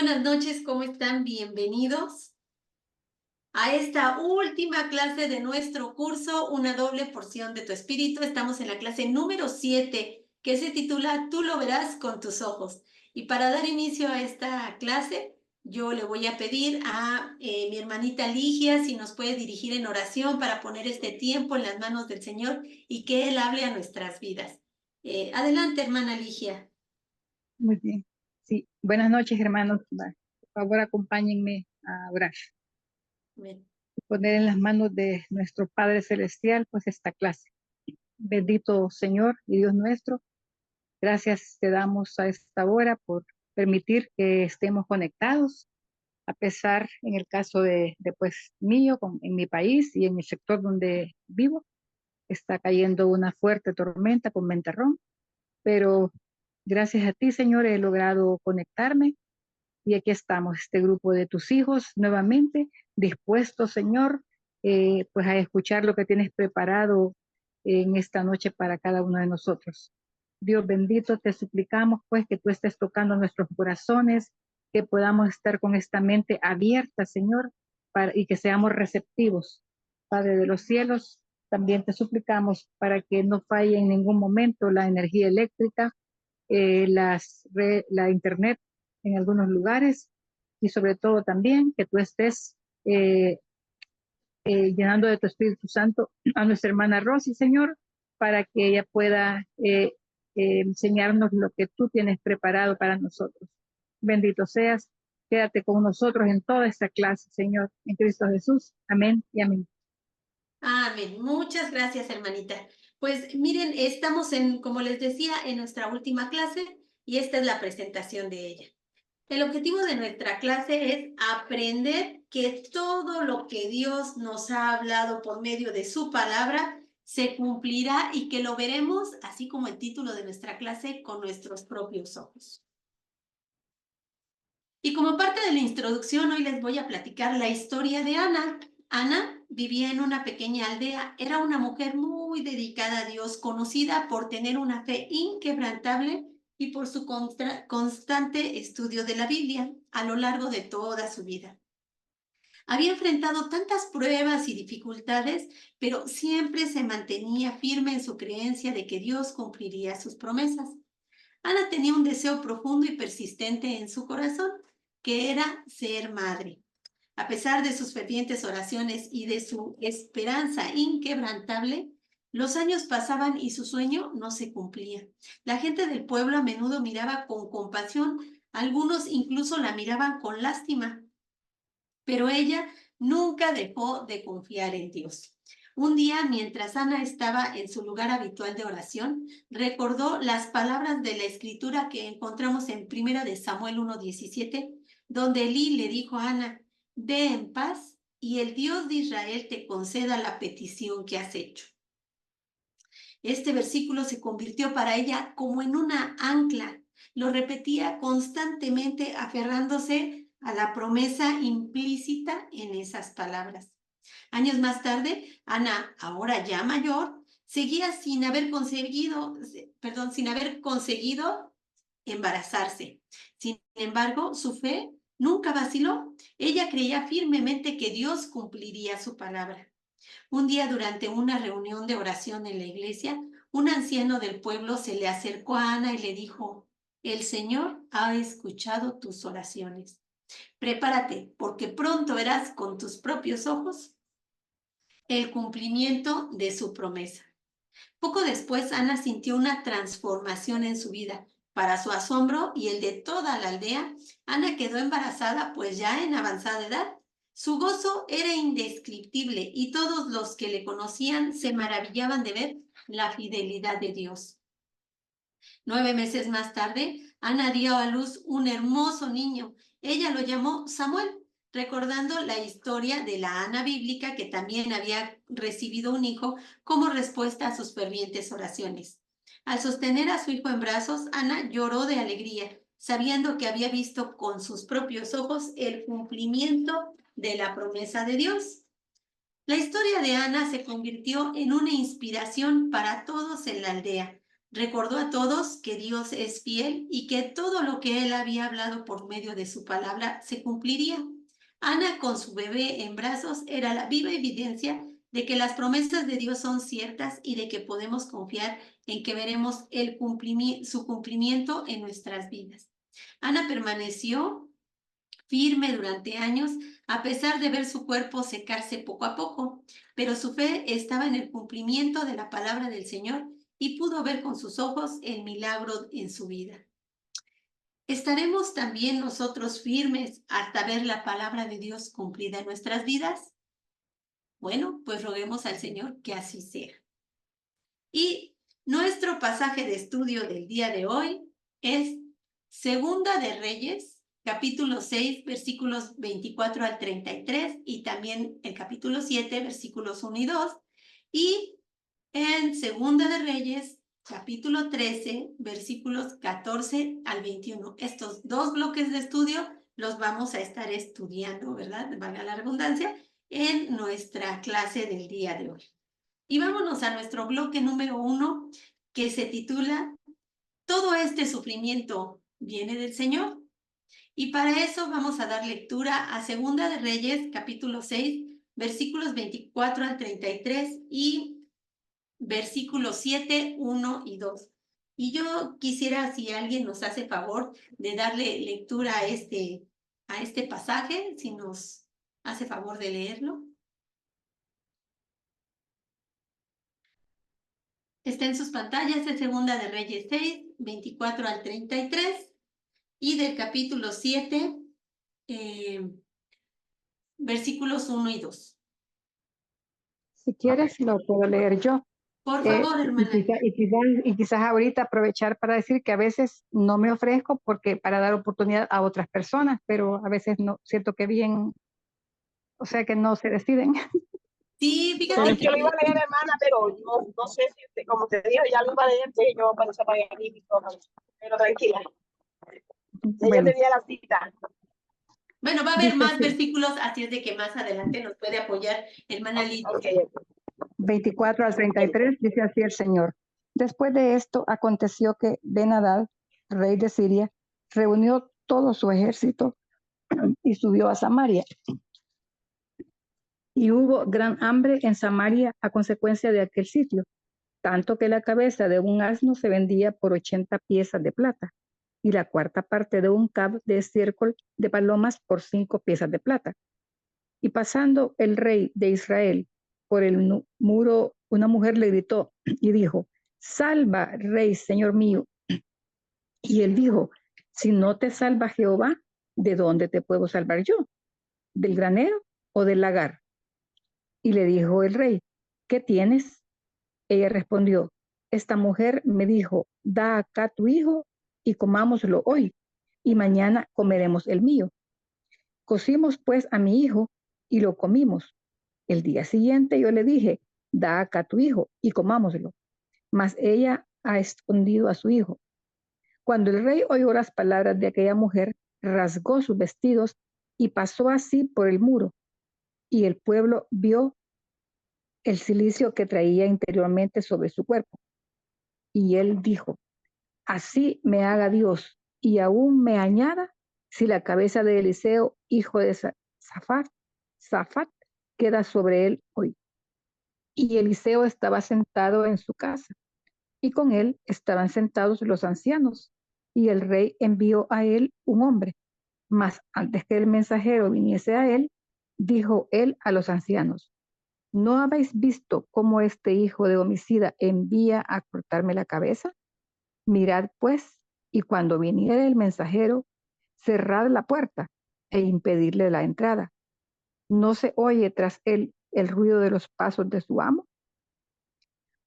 buenas noches, ¿cómo están? Bienvenidos a esta última clase de nuestro curso, Una doble porción de tu espíritu. Estamos en la clase número 7, que se titula Tú lo verás con tus ojos. Y para dar inicio a esta clase, yo le voy a pedir a mi hermanita Ligia si nos puede dirigir en oración para poner este tiempo en las manos del Señor y que Él hable a nuestras vidas. Adelante, hermana Ligia. Muy bien. Sí, buenas noches, hermanos. Por favor, acompáñenme a orar. Amén. Poner en las manos de nuestro Padre Celestial, pues esta clase. Bendito Señor y Dios nuestro, gracias te damos a esta hora por permitir que estemos conectados, a pesar, en el caso de pues mío, en mi país y en el sector donde vivo, está cayendo una fuerte tormenta con ventarrón, pero gracias a ti, Señor, he logrado conectarme. Y aquí estamos, este grupo de tus hijos, nuevamente dispuestos, Señor, pues a escuchar lo que tienes preparado en esta noche para cada uno de nosotros. Dios bendito, te suplicamos pues que tú estés tocando nuestros corazones, que podamos estar con esta mente abierta, Señor, y que seamos receptivos. Padre de los cielos, también te suplicamos para que no falle en ningún momento la energía eléctrica, la internet en algunos lugares, y sobre todo también que tú estés eh, llenando de tu Espíritu Santo a nuestra hermana Rosy, Señor, para que ella pueda enseñarnos lo que tú tienes preparado para nosotros. Bendito seas, quédate con nosotros en toda esta clase, Señor, en Cristo Jesús. Amén y amén. Amén. Muchas gracias, hermanita. Pues miren, estamos como les decía, en nuestra última clase y esta es la presentación de ella. El objetivo de nuestra clase es aprender que todo lo que Dios nos ha hablado por medio de su palabra se cumplirá y que lo veremos, así como el título de nuestra clase, con nuestros propios ojos. Y como parte de la introducción, hoy les voy a platicar la historia de Ana. Ana vivía en una pequeña aldea, era una mujer muy dedicada a Dios, conocida por tener una fe inquebrantable y por su constante estudio de la Biblia a lo largo de toda su vida. Había enfrentado tantas pruebas y dificultades, pero siempre se mantenía firme en su creencia de que Dios cumpliría sus promesas. Ana tenía un deseo profundo y persistente en su corazón, que era ser madre. A pesar de sus fervientes oraciones y de su esperanza inquebrantable, los años pasaban y su sueño no se cumplía. La gente del pueblo a menudo miraba con compasión, algunos incluso la miraban con lástima, pero ella nunca dejó de confiar en Dios. Un día, mientras Ana estaba en su lugar habitual de oración, recordó las palabras de la escritura que encontramos en 1 de Samuel 1:17, donde Elí le dijo a Ana: ve en paz y el Dios de Israel te conceda la petición que has hecho. Este versículo se convirtió para ella como en una ancla. Lo repetía constantemente, aferrándose a la promesa implícita en esas palabras. Años más tarde, Ana, ahora ya mayor, seguía sin haber conseguido embarazarse. Sin embargo, su fe nunca vaciló. Ella creía firmemente que Dios cumpliría su palabra. Un día, durante una reunión de oración en la iglesia, un anciano del pueblo se le acercó a Ana y le dijo: el Señor ha escuchado tus oraciones. Prepárate, porque pronto verás con tus propios ojos el cumplimiento de su promesa. Poco después, Ana sintió una transformación en su vida. Para su asombro y el de toda la aldea, Ana quedó embarazada, pues ya en avanzada edad. Su gozo era indescriptible y todos los que le conocían se maravillaban de ver la fidelidad de Dios. 9 meses más tarde, Ana dio a luz un hermoso niño. Ella lo llamó Samuel, recordando la historia de la Ana bíblica, que también había recibido un hijo como respuesta a sus fervientes oraciones. Al sostener a su hijo en brazos, Ana lloró de alegría, sabiendo que había visto con sus propios ojos el cumplimiento de la promesa de Dios. La historia de Ana se convirtió en una inspiración para todos en la aldea. Recordó a todos que Dios es fiel y que todo lo que él había hablado por medio de su palabra se cumpliría. Ana, con su bebé en brazos, era la viva evidencia de que las promesas de Dios son ciertas y de que podemos confiar en que veremos su cumplimiento en nuestras vidas. Ana permaneció firme durante años, a pesar de ver su cuerpo secarse poco a poco, pero su fe estaba en el cumplimiento de la palabra del Señor y pudo ver con sus ojos el milagro en su vida. ¿Estaremos también nosotros firmes hasta ver la palabra de Dios cumplida en nuestras vidas? Bueno, pues roguemos al Señor que así sea. Y nuestro pasaje de estudio del día de hoy es Segunda de Reyes, capítulo 6, versículos 24 al 33, y también el capítulo 7, versículos 1 y 2. Y en Segunda de Reyes, capítulo 13, versículos 14 al 21. Estos dos bloques de estudio los vamos a estar estudiando, ¿verdad? Valga la redundancia, en nuestra clase del día de hoy. Y vámonos a nuestro bloque número 1, que se titula Todo este sufrimiento viene del Señor. Y para eso vamos a dar lectura a Segunda de Reyes, capítulo 6, versículos 24 al 33 y versículos 7, 1 y 2. Y yo quisiera, si alguien nos hace favor de darle lectura a este pasaje, si nos hace favor de leerlo. Está en sus pantallas de Segunda de Reyes 6, 24 al 33 y del capítulo 7, versículos 1 y 2. Si quieres, lo puedo leer yo. Por favor, hermana. Y quizás ahorita aprovechar para decir que a veces no me ofrezco porque para dar oportunidad a otras personas, pero a veces no siento que bien, o sea que no se deciden. Sí, No, fíjate que yo lo iba a leer, hermana, pero no sé si, como te digo, ya lo iba a leer, yo para esa pagar y todo. Pero tranquila, ya Bueno, yo tenía la cita. bueno, va a haber dice más así, versículos, así es de que más adelante nos puede apoyar hermana Lidia. Okay. 24 al 33, dice así el Señor. Después de esto aconteció que Ben-Hadad, rey de Siria, reunió todo su ejército y subió a Samaria. Y hubo gran hambre en Samaria a consecuencia de aquel sitio, tanto que la cabeza de un asno se vendía por 80 piezas de plata, y la cuarta parte de un cab de estiércol de palomas por 5 piezas de plata. Y pasando el rey de Israel por el muro, una mujer le gritó y dijo: Salva, rey, señor mío. Y él dijo: Si no te salva Jehová, ¿de dónde te puedo salvar yo? ¿Del granero o del lagar? Y le dijo el rey: ¿Qué tienes? Ella respondió: Esta mujer me dijo: Da acá tu hijo y comámoslo hoy, y mañana comeremos el mío. Cocimos pues a mi hijo y lo comimos. El día siguiente yo le dije: Da acá tu hijo y comámoslo. Mas ella ha escondido a su hijo. Cuando el rey oyó las palabras de aquella mujer, rasgó sus vestidos y pasó así por el muro. Y el pueblo vio el cilicio que traía interiormente sobre su cuerpo. Y él dijo: Así me haga Dios y aún me añada si la cabeza de Eliseo, hijo de Safat, queda sobre él hoy. Y Eliseo estaba sentado en su casa, y con él estaban sentados los ancianos, y el rey envió a él un hombre. Mas antes que el mensajero viniese a él, dijo él a los ancianos: ¿No habéis visto cómo este hijo de homicida envía a cortarme la cabeza? Mirad pues, y cuando viniere el mensajero, cerrad la puerta e impedirle la entrada. ¿No se oye tras él el ruido de los pasos de su amo?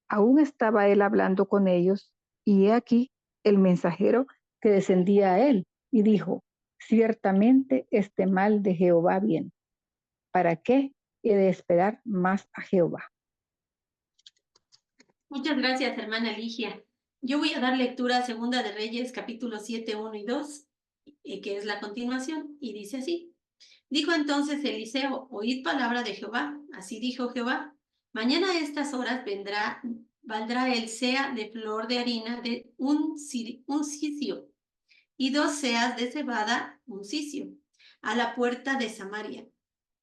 Aún estaba él hablando con ellos, y he aquí el mensajero que descendía a él, y dijo: Ciertamente este mal de Jehová viene. ¿Para qué he de esperar más a Jehová? Muchas gracias, hermana Ligia. Yo voy a dar lectura a Segunda de Reyes, capítulo 7, 1 y 2, que es la continuación, y dice así. Dijo entonces Eliseo: Oíd palabra de Jehová. Así dijo Jehová: Mañana a estas horas vendrá valdrá el sea de flor de harina de un cicio, y 2 seas de cebada un cicio, a la puerta de Samaria.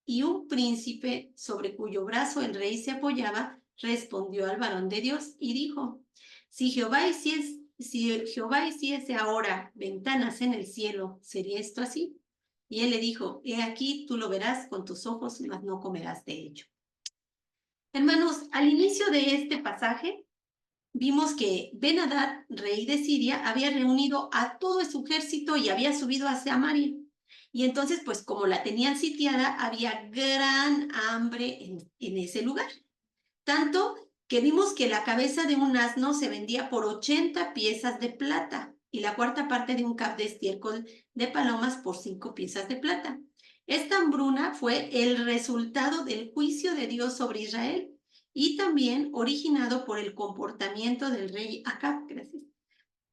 Y un príncipe sobre cuyo brazo el rey se apoyaba, respondió al varón de Dios y dijo, si Jehová hiciese ahora ventanas en el cielo, ¿sería esto así? Y él le dijo, he aquí tú lo verás con tus ojos, mas no comerás de ello. Hermanos, al inicio de este pasaje, vimos que Ben-Hadad, rey de Siria, había reunido a todo su ejército y había subido hacia Samaria. Y entonces, pues como la tenían sitiada, había gran hambre en ese lugar. Tanto que vimos que la cabeza de un asno se vendía por 80 piezas de plata y la cuarta parte de un cap de estiércol de palomas por 5 piezas de plata. Esta hambruna fue el resultado del juicio de Dios sobre Israel y también originado por el comportamiento del rey Acab. Gracias.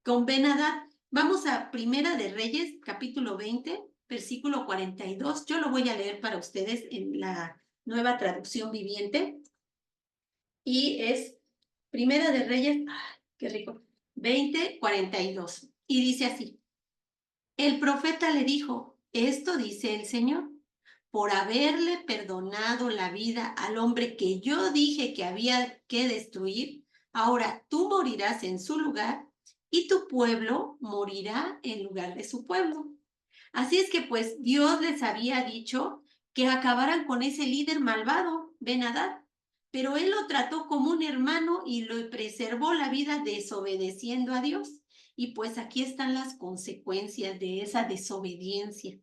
Con Ben-Hadad, vamos a Primera de Reyes, capítulo 20, versículo 42. Yo lo voy a leer para ustedes en la Nueva Traducción Viviente. Y es Primera de Reyes, qué rico, 20:42. Y dice así, el profeta le dijo, esto dice el Señor, por haberle perdonado la vida al hombre que yo dije que había que destruir, ahora tú morirás en su lugar y tu pueblo morirá en lugar de su pueblo. Así es que pues Dios les había dicho que acabaran con ese líder malvado, Ben-Hadad, pero él lo trató como un hermano y lo preservó la vida desobedeciendo a Dios. Y pues aquí están las consecuencias de esa desobediencia.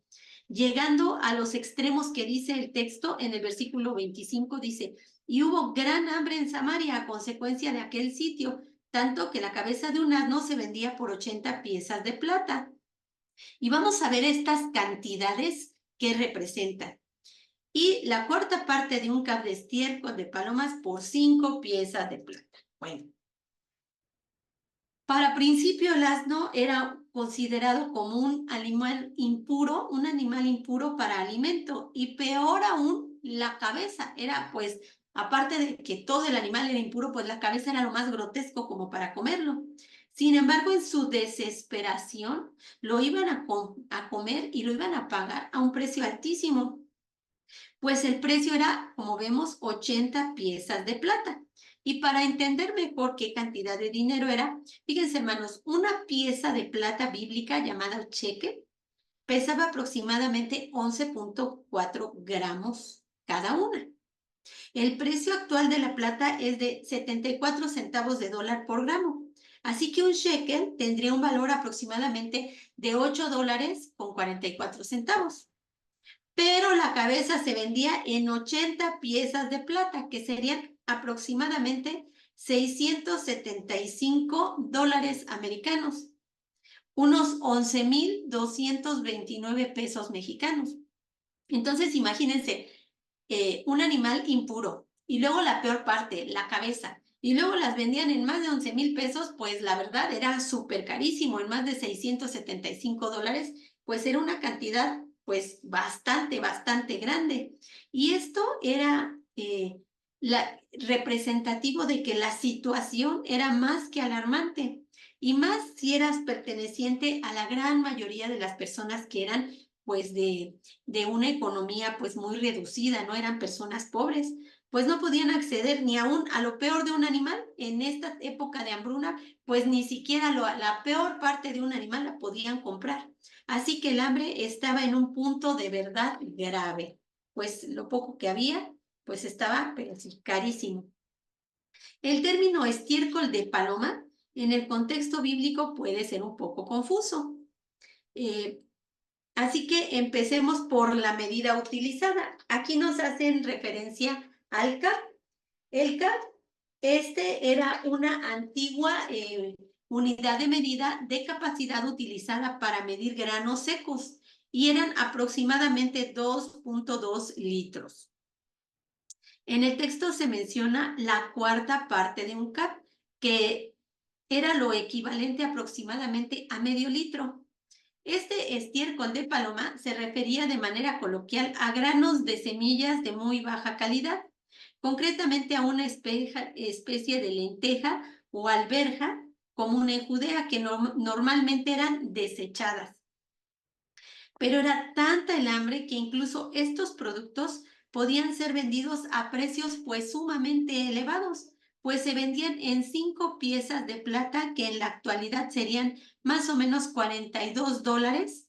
Llegando a los extremos que dice el texto, en el versículo 25 dice, y hubo gran hambre en Samaria a consecuencia de aquel sitio, tanto que la cabeza de un asno se vendía por 80 piezas de plata. Y vamos a ver estas cantidades que representan. Y la cuarta parte de un cap de estiércol de palomas por 5 piezas de plata. Bueno, para principio el asno era considerado como un animal impuro para alimento, y peor aún, la cabeza era, pues, aparte de que todo el animal era impuro, pues la cabeza era lo más grotesco como para comerlo. Sin embargo, en su desesperación, lo iban a comer y lo iban a pagar a un precio altísimo, pues el precio era, como vemos, 80 piezas de plata. Y para entender mejor qué cantidad de dinero era, fíjense, hermanos, una pieza de plata bíblica llamada cheque pesaba aproximadamente 11.4 gramos cada una. El precio actual de la plata es de 74 centavos de dólar por gramo. Así que un shekel tendría un valor aproximadamente de $8.44. Pero la cabeza se vendía en 80 piezas de plata, que serían aproximadamente 675 dólares americanos, unos 11,229 pesos mexicanos. Entonces, imagínense, un animal impuro, y luego la peor parte, la cabeza, y luego las vendían en más de 11,000 pesos, pues la verdad era súper carísimo, en más de 675 dólares, pues era una cantidad pues bastante grande. Y esto era representativo de que la situación era más que alarmante, y más si eras perteneciente a la gran mayoría de las personas que eran pues de una economía pues muy reducida, no eran personas pobres, pues no podían acceder ni aún a lo peor de un animal. En esta época de hambruna, pues ni siquiera la peor parte de un animal la podían comprar. Así que el hambre estaba en un punto de verdad grave, pues lo poco que había, pues estaba pero sí, carísimo. El término estiércol de paloma en el contexto bíblico puede ser un poco confuso. Así que empecemos por la medida utilizada. Aquí nos hacen referencia al CAP. El CAP, era una antigua unidad de medida de capacidad utilizada para medir granos secos, y eran aproximadamente 2.2 litros. En el texto se menciona la cuarta parte de un CAP, que era lo equivalente aproximadamente a medio litro. Este estiércol de paloma se refería de manera coloquial a granos de semillas de muy baja calidad, concretamente a una especie de lenteja o alberja común en Judea, que normalmente eran desechadas. Pero era tanta el hambre que incluso estos productos podían ser vendidos a precios pues sumamente elevados, pues se vendían en 5 piezas de plata, que en la actualidad serían más o menos $42,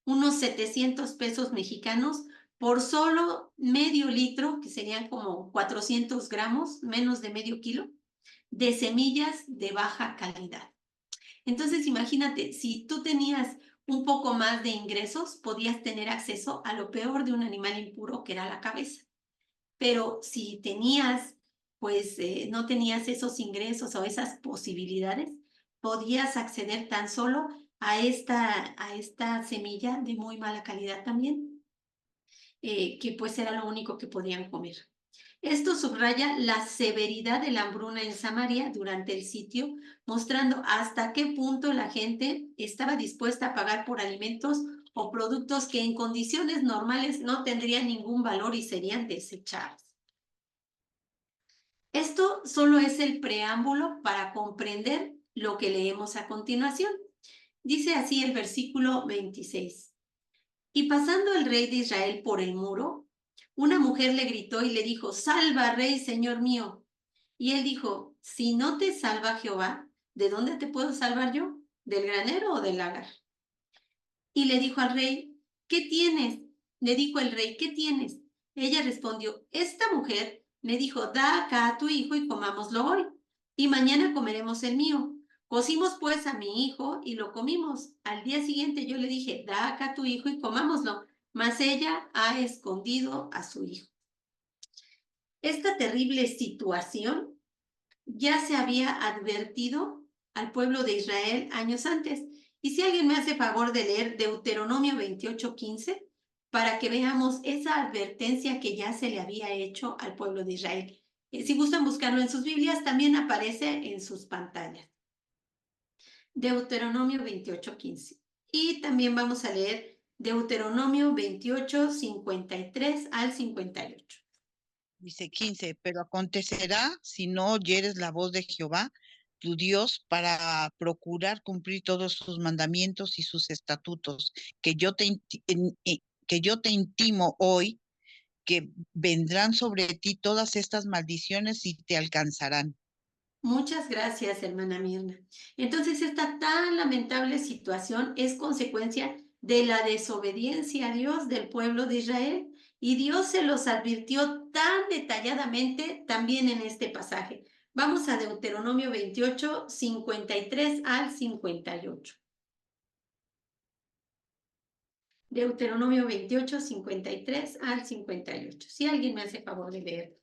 unos 700 pesos mexicanos, por solo medio litro, que serían como 400 gramos, menos de medio kilo, de semillas de baja calidad. Entonces, imagínate, si tú tenías un poco más de ingresos, podías tener acceso a lo peor de un animal impuro, que era la cabeza. Pero si tenías, pues no tenías esos ingresos o esas posibilidades, podías acceder tan solo a esta semilla de muy mala calidad también, que pues era lo único que podían comer. Esto subraya la severidad de la hambruna en Samaria durante el sitio, mostrando hasta qué punto la gente estaba dispuesta a pagar por alimentos o productos que en condiciones normales no tendrían ningún valor y serían desechados. Esto solo es el preámbulo para comprender lo que leemos a continuación. Dice así el versículo 26. Y pasando el rey de Israel por el muro, una mujer le gritó y le dijo: «Salva, rey, señor mío». Y él dijo: «Si no te salva Jehová, ¿de dónde te puedo salvar yo? ¿Del granero o del lagar?». Y le dijo al rey: «¿Qué tienes?». Le dijo el rey: «¿Qué tienes?». Ella respondió: «Esta mujer me dijo: da acá a tu hijo y comámoslo hoy, y mañana comeremos el mío». Cocimos pues a mi hijo y lo comimos. Al día siguiente yo le dije: da acá a tu hijo y comámoslo, mas ella ha escondido a su hijo. Esta terrible situación ya se había advertido al pueblo de Israel años antes. Y si alguien me hace favor de leer Deuteronomio 28:15, para que veamos esa advertencia que ya se le había hecho al pueblo de Israel. Si gustan buscarlo en sus Biblias, también aparece en sus pantallas. Deuteronomio 28:15. Y también vamos a leer Deuteronomio 28:53 al 58. Dice 15, pero acontecerá si no oyeres la voz de Jehová, tu Dios, para procurar cumplir todos sus mandamientos y sus estatutos, que yo te intimo hoy, que vendrán sobre ti todas estas maldiciones y te alcanzarán. Muchas gracias, hermana Mirna. Entonces, esta tan lamentable situación es consecuencia de la desobediencia a Dios del pueblo de Israel, y Dios se los advirtió tan detalladamente también en este pasaje. Vamos a Deuteronomio 28:53 al 58. Deuteronomio 28:53 al 58. Si alguien me hace favor de leer.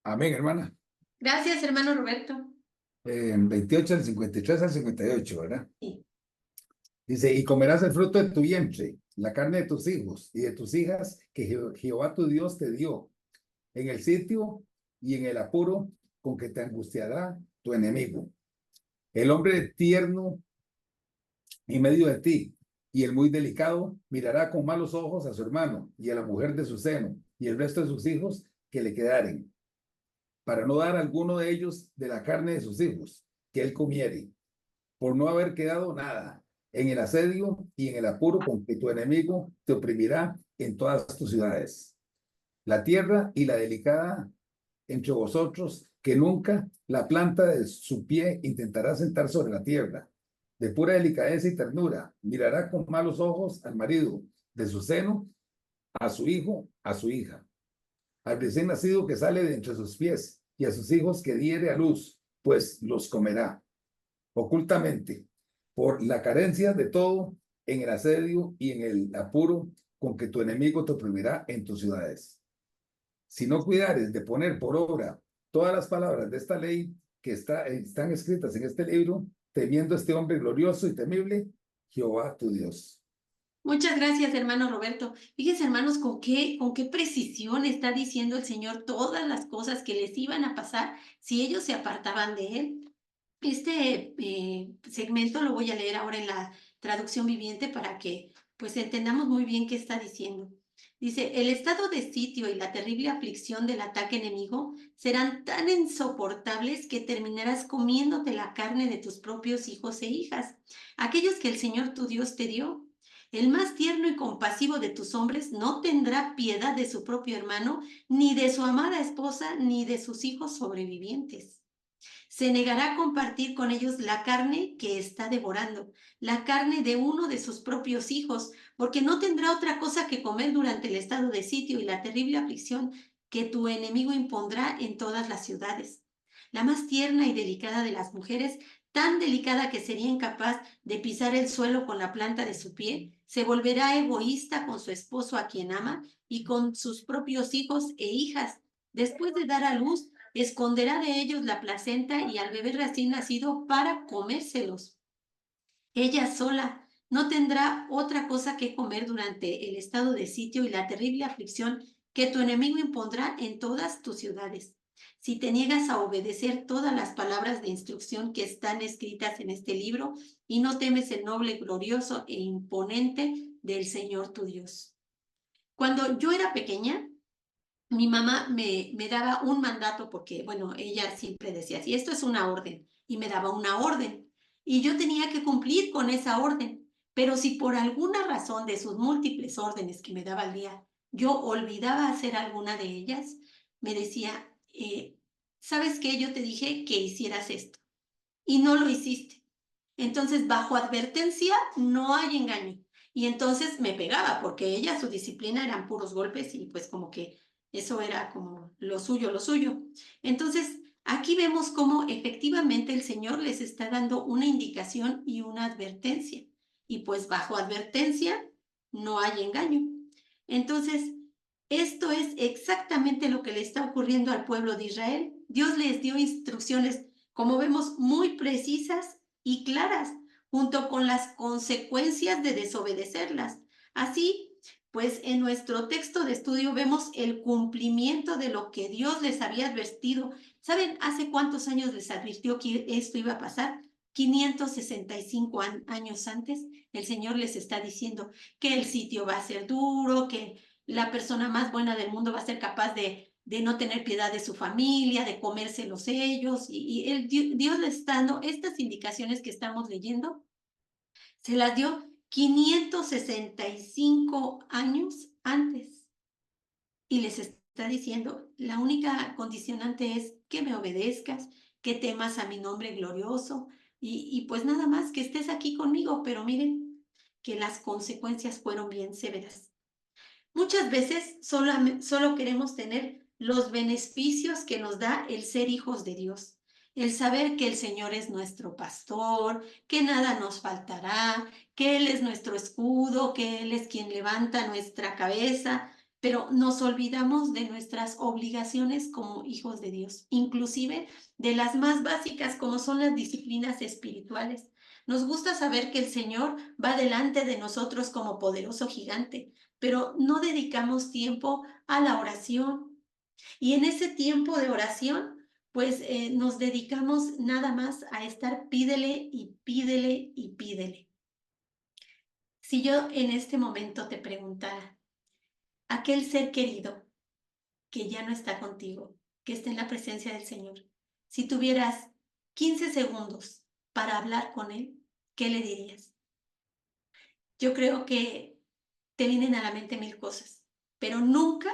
Amén, hermana. Gracias, hermano Roberto. 28 del 53 al 58, ¿verdad? Sí. Dice: y comerás el fruto de tu vientre, la carne de tus hijos y de tus hijas, que Jehová tu Dios te dio, en el sitio y en el apuro con que te angustiará tu enemigo. El hombre tierno en medio de ti y el muy delicado mirará con malos ojos a su hermano y a la mujer de su seno y el resto de sus hijos que le quedaren, para no dar a alguno de ellos de la carne de sus hijos que él comiere, por no haber quedado nada en el asedio y en el apuro con que tu enemigo te oprimirá en todas tus ciudades. La tierra y la delicada entre vosotros, que nunca la planta de su pie intentará sentar sobre la tierra. De pura delicadeza y ternura, mirará con malos ojos al marido de su seno, a su hijo, a su hija, al recién nacido que sale de entre sus pies, y a sus hijos que diere a luz, pues los comerá ocultamente, por la carencia de todo, en el asedio y en el apuro con que tu enemigo te oprimirá en tus ciudades. Si no cuidares de poner por obra todas las palabras de esta ley que están escritas en este libro, temiendo a este hombre glorioso y temible, Jehová tu Dios. Muchas gracias, hermano Roberto. Fíjense, hermanos, con qué precisión está diciendo el Señor todas las cosas que les iban a pasar si ellos se apartaban de Él. Este segmento lo voy a leer ahora en la traducción viviente para que pues entendamos muy bien qué está diciendo. Dice, el estado de sitio y la terrible aflicción del ataque enemigo serán tan insoportables que terminarás comiéndote la carne de tus propios hijos e hijas, aquellos que el Señor tu Dios te dio. El más tierno y compasivo de tus hombres no tendrá piedad de su propio hermano, ni de su amada esposa, ni de sus hijos sobrevivientes. Se negará a compartir con ellos la carne que está devorando, la carne de uno de sus propios hijos, porque no tendrá otra cosa que comer durante el estado de sitio y la terrible aflicción que tu enemigo impondrá en todas las ciudades. La más tierna y delicada de las mujeres, tan delicada que sería incapaz de pisar el suelo con la planta de su pie, se volverá egoísta con su esposo a quien ama y con sus propios hijos e hijas. Después de dar a luz, esconderá de ellos la placenta y al bebé recién nacido para comérselos. Ella sola no tendrá otra cosa que comer durante el estado de sitio y la terrible aflicción que tu enemigo impondrá en todas tus ciudades. Si te niegas a obedecer todas las palabras de instrucción que están escritas en este libro y no temes el noble, glorioso e imponente del Señor tu Dios. Cuando yo era pequeña, mi mamá me daba un mandato porque, bueno, ella siempre decía, si esto es una orden, y me daba una orden, y yo tenía que cumplir con esa orden, pero si por alguna razón de sus múltiples órdenes que me daba al día, yo olvidaba hacer alguna de ellas, me decía, ¿sabes qué? Yo te dije que hicieras esto, y no lo hiciste. Entonces, bajo advertencia, no hay engaño. Y entonces me pegaba, porque ella, su disciplina eran puros golpes y pues como que eso era como lo suyo, lo suyo. Entonces, aquí vemos cómo efectivamente el Señor les está dando una indicación y una advertencia. Y pues bajo advertencia no hay engaño. Entonces, esto es exactamente lo que le está ocurriendo al pueblo de Israel. Dios les dio instrucciones, como vemos, muy precisas y claras, junto con las consecuencias de desobedecerlas. Así, pues en nuestro texto de estudio vemos el cumplimiento de lo que Dios les había advertido. ¿Saben hace cuántos años les advirtió que esto iba a pasar? 565 años antes, el Señor les está diciendo que el sitio va a ser duro, que la persona más buena del mundo va a ser capaz de no tener piedad de su familia, de comérselos ellos, y Dios les está dando estas indicaciones que estamos leyendo, se las dio 565 años antes, y les está diciendo, la única condicionante es que me obedezcas, que temas a mi nombre glorioso, y pues nada más que estés aquí conmigo, pero miren que las consecuencias fueron bien severas. Muchas veces solo queremos tener los beneficios que nos da el ser hijos de Dios, el saber que el Señor es nuestro pastor, que nada nos faltará, que Él es nuestro escudo, que Él es quien levanta nuestra cabeza, pero nos olvidamos de nuestras obligaciones como hijos de Dios, inclusive de las más básicas como son las disciplinas espirituales. Nos gusta saber que el Señor va delante de nosotros como poderoso gigante, pero no dedicamos tiempo a la oración. Y en ese tiempo de oración, pues nos dedicamos nada más a estar pídele y pídele y pídele. Si yo en este momento te preguntara, aquel ser querido que ya no está contigo, que está en la presencia del Señor, si tuvieras 15 segundos para hablar con él, ¿qué le dirías? Yo creo que te vienen a la mente mil cosas, pero nunca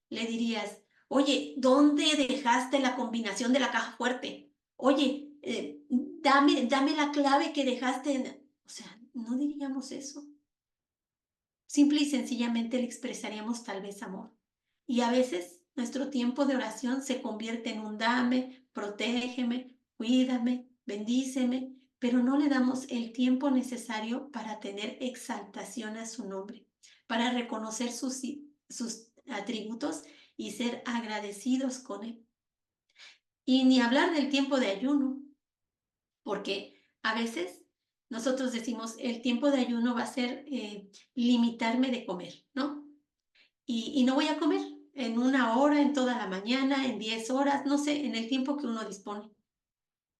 le dirías, oye, ¿dónde dejaste la combinación de la caja fuerte? Oye, dame la clave que dejaste. O sea, no diríamos eso. Simple y sencillamente le expresaríamos tal vez amor. Y a veces nuestro tiempo de oración se convierte en un dame, protégeme, cuídame, bendíceme, pero no le damos el tiempo necesario para tener exaltación a su nombre, para reconocer sus atributos y ser agradecidos con él. Y ni hablar del tiempo de ayuno, porque a veces nosotros decimos, el tiempo de ayuno va a ser limitarme de comer, ¿no? Y no voy a comer en 1 hora, en toda la mañana, en 10 horas, no sé, en el tiempo que uno dispone.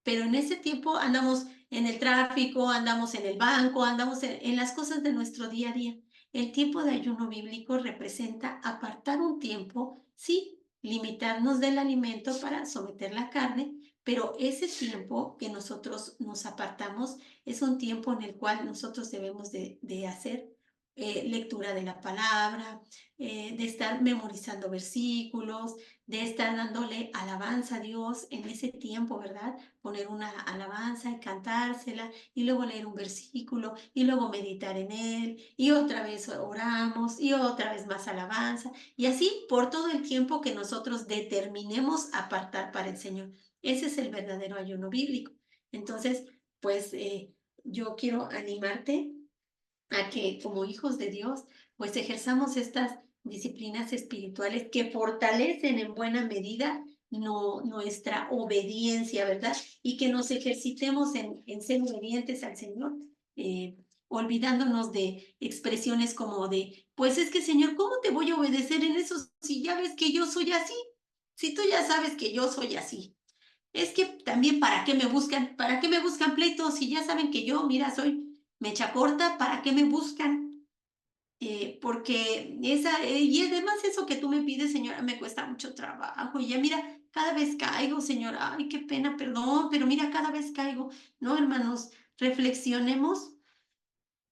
Pero en ese tiempo andamos en el tráfico, andamos en el banco, andamos en las cosas de nuestro día a día. El tiempo de ayuno bíblico representa apartar un tiempo, sí, limitarnos del alimento para someter la carne, pero ese tiempo que nosotros nos apartamos es un tiempo en el cual nosotros debemos de hacer lectura de la palabra, de estar memorizando versículos, de estar dándole alabanza a Dios en ese tiempo, ¿verdad? Poner una alabanza y cantársela y luego leer un versículo y luego meditar en él y otra vez oramos y otra vez más alabanza y así por todo el tiempo que nosotros determinemos apartar para el Señor. Ese es el verdadero ayuno bíblico. Entonces, pues yo quiero animarte a que como hijos de Dios, pues ejerzamos estas disciplinas espirituales que fortalecen en buena medida nuestra obediencia, ¿verdad? Y que nos ejercitemos en ser obedientes al Señor, olvidándonos de expresiones como de, pues es que Señor, ¿cómo te voy a obedecer en eso si ya ves que yo soy así? Si tú ya sabes que yo soy así. Es que también, ¿para qué me buscan? ¿Para qué me buscan pleitos? Si ya saben que yo, mira, soy mecha corta, ¿para qué me buscan? Porque y además eso que tú me pides, señora, me cuesta mucho trabajo. Y ya mira, cada vez caigo, señora, ay, qué pena, perdón, pero mira, cada vez caigo. No, hermanos, reflexionemos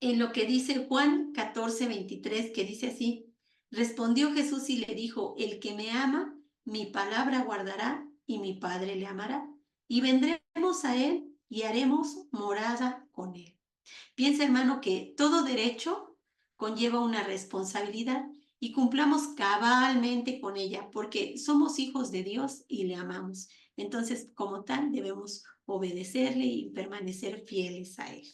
en lo que dice Juan 14:23, que dice así: respondió Jesús y le dijo, el que me ama, mi palabra guardará y mi Padre le amará. Y vendremos a él y haremos morada con él. Piensa, hermano, que todo derecho conlleva una responsabilidad y cumplamos cabalmente con ella, porque somos hijos de Dios y le amamos. Entonces, como tal, debemos obedecerle y permanecer fieles a él.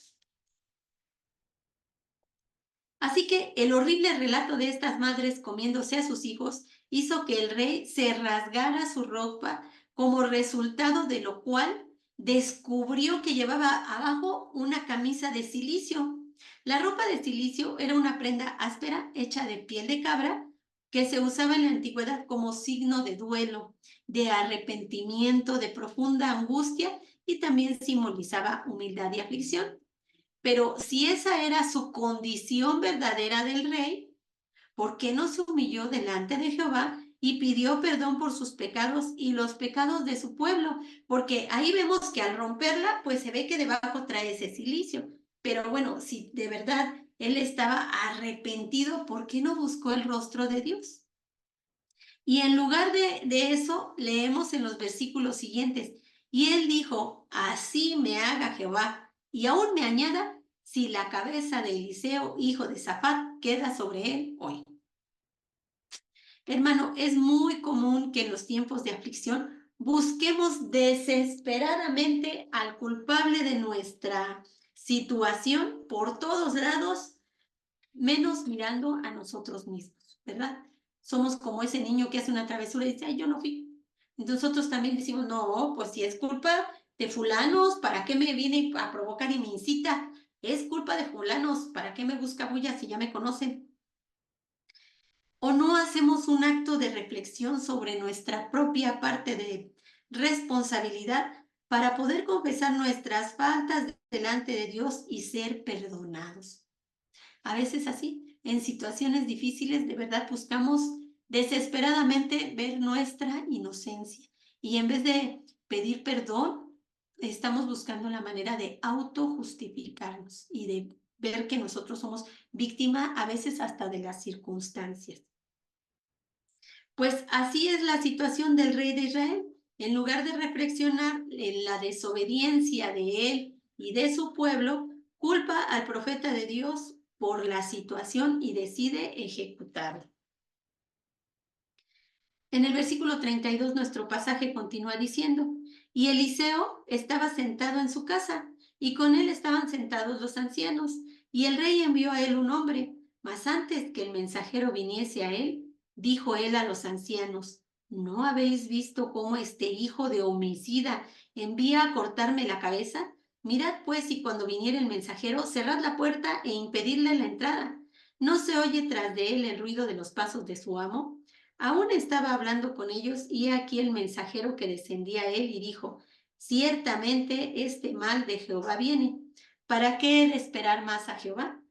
Así que el horrible relato de estas madres comiéndose a sus hijos hizo que el rey se rasgara su ropa, como resultado de lo cual descubrió que llevaba abajo una camisa de silicio. La ropa de silicio era una prenda áspera hecha de piel de cabra que se usaba en la antigüedad como signo de duelo, de arrepentimiento, de profunda angustia y también simbolizaba humildad y aflicción. Pero si esa era su condición verdadera del rey, ¿por qué no se humilló delante de Jehová y pidió perdón por sus pecados y los pecados de su pueblo? Porque ahí vemos que al romperla, pues se ve que debajo trae ese silicio. Pero bueno, si de verdad él estaba arrepentido, ¿por qué no buscó el rostro de Dios? Y en lugar de eso, leemos en los versículos siguientes, y él dijo, así me haga Jehová, y aún me añada, si la cabeza de Eliseo, hijo de Safat, queda sobre él hoy. Hermano, es muy común que en los tiempos de aflicción busquemos desesperadamente al culpable de nuestra situación por todos lados, menos mirando a nosotros mismos, ¿verdad? Somos como ese niño que hace una travesura y dice, ay, yo no fui. Nosotros también decimos, no, pues si es culpa de fulanos, ¿para qué me viene a provocar y me incita? Es culpa de fulanos, ¿para qué me busca bulla si ya me conocen? ¿O no hacemos un acto de reflexión sobre nuestra propia parte de responsabilidad para poder confesar nuestras faltas delante de Dios y ser perdonados? A veces así, en situaciones difíciles, de verdad buscamos desesperadamente ver nuestra inocencia y en vez de pedir perdón, estamos buscando la manera de autojustificarnos y de ver que nosotros somos víctima a veces hasta de las circunstancias. Pues así es la situación del rey de Israel. En lugar de reflexionar en la desobediencia de él y de su pueblo, culpa al profeta de Dios por la situación y decide ejecutarlo. En el versículo 32 nuestro pasaje continúa diciendo, y Eliseo estaba sentado en su casa, y con él estaban sentados los ancianos, y el rey envió a él un hombre, mas antes que el mensajero viniese a él, dijo él a los ancianos, ¿no habéis visto cómo este hijo de homicida envía a cortarme la cabeza? Mirad pues, y cuando viniere el mensajero, cerrad la puerta e impedidle la entrada. ¿No se oye tras de él el ruido de los pasos de su amo? Aún estaba hablando con ellos, y aquí el mensajero que descendía a él y dijo: ciertamente este mal de Jehová viene. ¿Para qué he de esperar más a Jehová?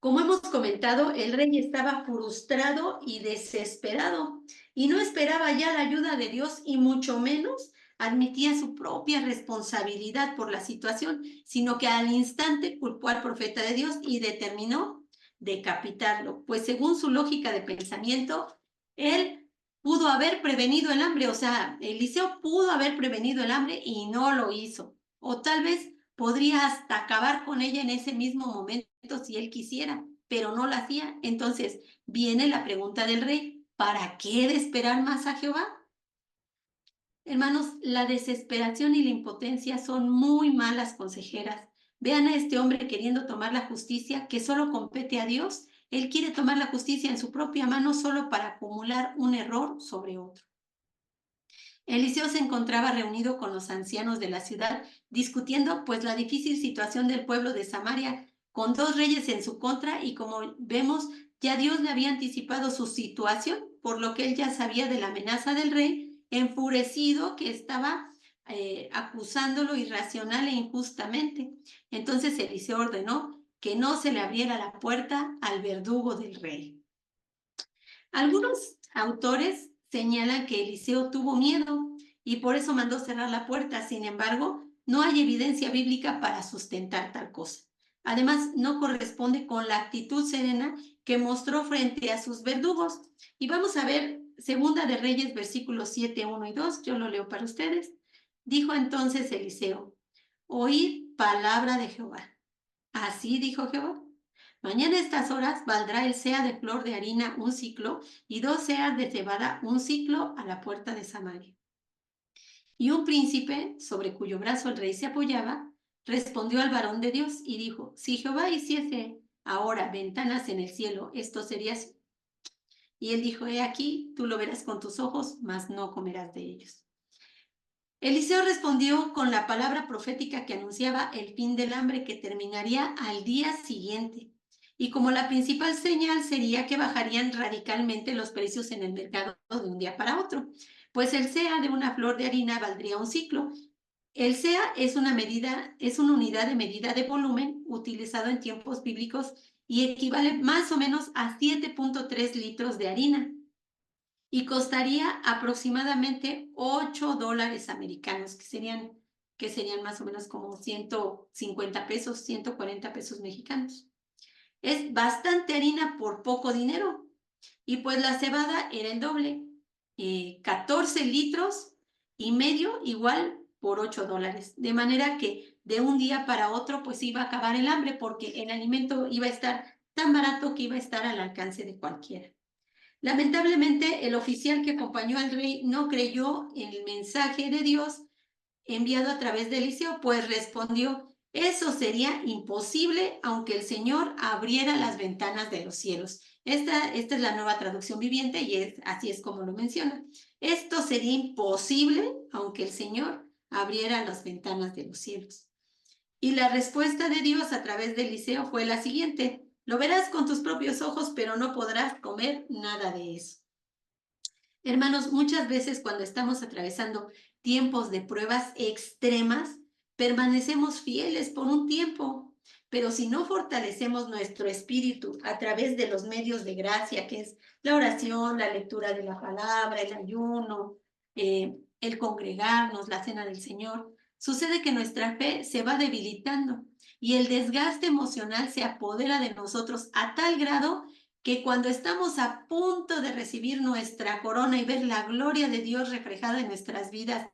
Como hemos comentado, el rey estaba frustrado y desesperado y no esperaba ya la ayuda de Dios, y mucho menos admitía su propia responsabilidad por la situación, sino que al instante culpó al profeta de Dios y determinó decapitarlo, pues según su lógica de pensamiento, él pudo haber prevenido el hambre. O sea, Eliseo pudo haber prevenido el hambre y no lo hizo, o tal vez podría hasta acabar con ella en ese mismo momento si él quisiera, pero no la hacía. Entonces viene la pregunta del rey: ¿para qué de esperar más a Jehová? Hermanos, la desesperación y la impotencia son muy malas consejeras. Vean a este hombre queriendo tomar la justicia que solo compete a Dios. Él quiere tomar la justicia en su propia mano solo para acumular un error sobre otro. Eliseo se encontraba reunido con los ancianos de la ciudad, discutiendo pues la difícil situación del pueblo de Samaria, con 2 reyes en su contra, y como vemos, ya Dios le había anticipado su situación, por lo que él ya sabía de la amenaza del rey, enfurecido, que estaba acusándolo irracional e injustamente. Entonces Eliseo ordenó que no se le abriera la puerta al verdugo del rey. Algunos autores señalan que Eliseo tuvo miedo y por eso mandó cerrar la puerta. Sin embargo, no hay evidencia bíblica para sustentar tal cosa. Además, no corresponde con la actitud serena que mostró frente a sus verdugos. Y vamos a ver Segunda de Reyes, versículos 7, 1 y 2. Yo lo leo para ustedes. Dijo entonces Eliseo: oíd palabra de Jehová. Así dijo Jehová: mañana a estas horas valdrá el seah de flor de harina 1 siclo, y 2 seas de cebada 1 siclo a la puerta de Samaria. Y un príncipe, sobre cuyo brazo el rey se apoyaba, respondió al varón de Dios y dijo: si Jehová hiciese ahora ventanas en el cielo, esto sería así. Y él dijo: he aquí, tú lo verás con tus ojos, mas no comerás de ellos. Eliseo respondió con la palabra profética que anunciaba el fin del hambre, que terminaría al día siguiente. Y como la principal señal sería que bajarían radicalmente los precios en el mercado de un día para otro, pues el seah de una flor de harina valdría 1 siclo. El seah es una unidad de medida de volumen utilizado en tiempos bíblicos y equivale más o menos a 7.3 litros de harina, y costaría aproximadamente $8 americanos, que serían más o menos como 150 pesos, 140 pesos mexicanos. Es bastante harina por poco dinero. Y pues la cebada era el doble, 14 litros y medio, igual por $8. De manera que de un día para otro pues iba a acabar el hambre, porque el alimento iba a estar tan barato que iba a estar al alcance de cualquiera. Lamentablemente, el oficial que acompañó al rey no creyó en el mensaje de Dios enviado a través de Eliseo, pues respondió: eso sería imposible aunque el Señor abriera las ventanas de los cielos. Esta es la Nueva Traducción Viviente, y así es como lo menciona. Esto sería imposible aunque el Señor abriera las ventanas de los cielos. Y la respuesta de Dios a través de Eliseo fue la siguiente: lo verás con tus propios ojos, pero no podrás comer nada de eso. Hermanos, muchas veces cuando estamos atravesando tiempos de pruebas extremas, permanecemos fieles por un tiempo, pero si no fortalecemos nuestro espíritu a través de los medios de gracia, que es la oración, la lectura de la palabra, el ayuno, el congregarnos, la cena del Señor, sucede que nuestra fe se va debilitando y el desgaste emocional se apodera de nosotros a tal grado que cuando estamos a punto de recibir nuestra corona y ver la gloria de Dios reflejada en nuestras vidas,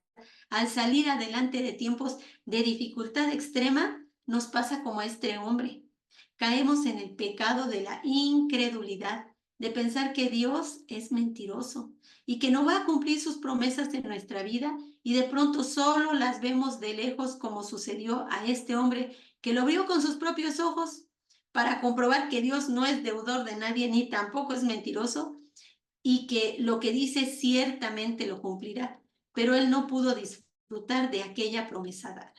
al salir adelante de tiempos de dificultad extrema, nos pasa como a este hombre. Caemos en el pecado de la incredulidad, de pensar que Dios es mentiroso y que no va a cumplir sus promesas en nuestra vida, y de pronto solo las vemos de lejos, como sucedió a este hombre que lo vio con sus propios ojos, para comprobar que Dios no es deudor de nadie ni tampoco es mentiroso, y que lo que dice ciertamente lo cumplirá, pero él no pudo disfrutar de aquella promesa dada.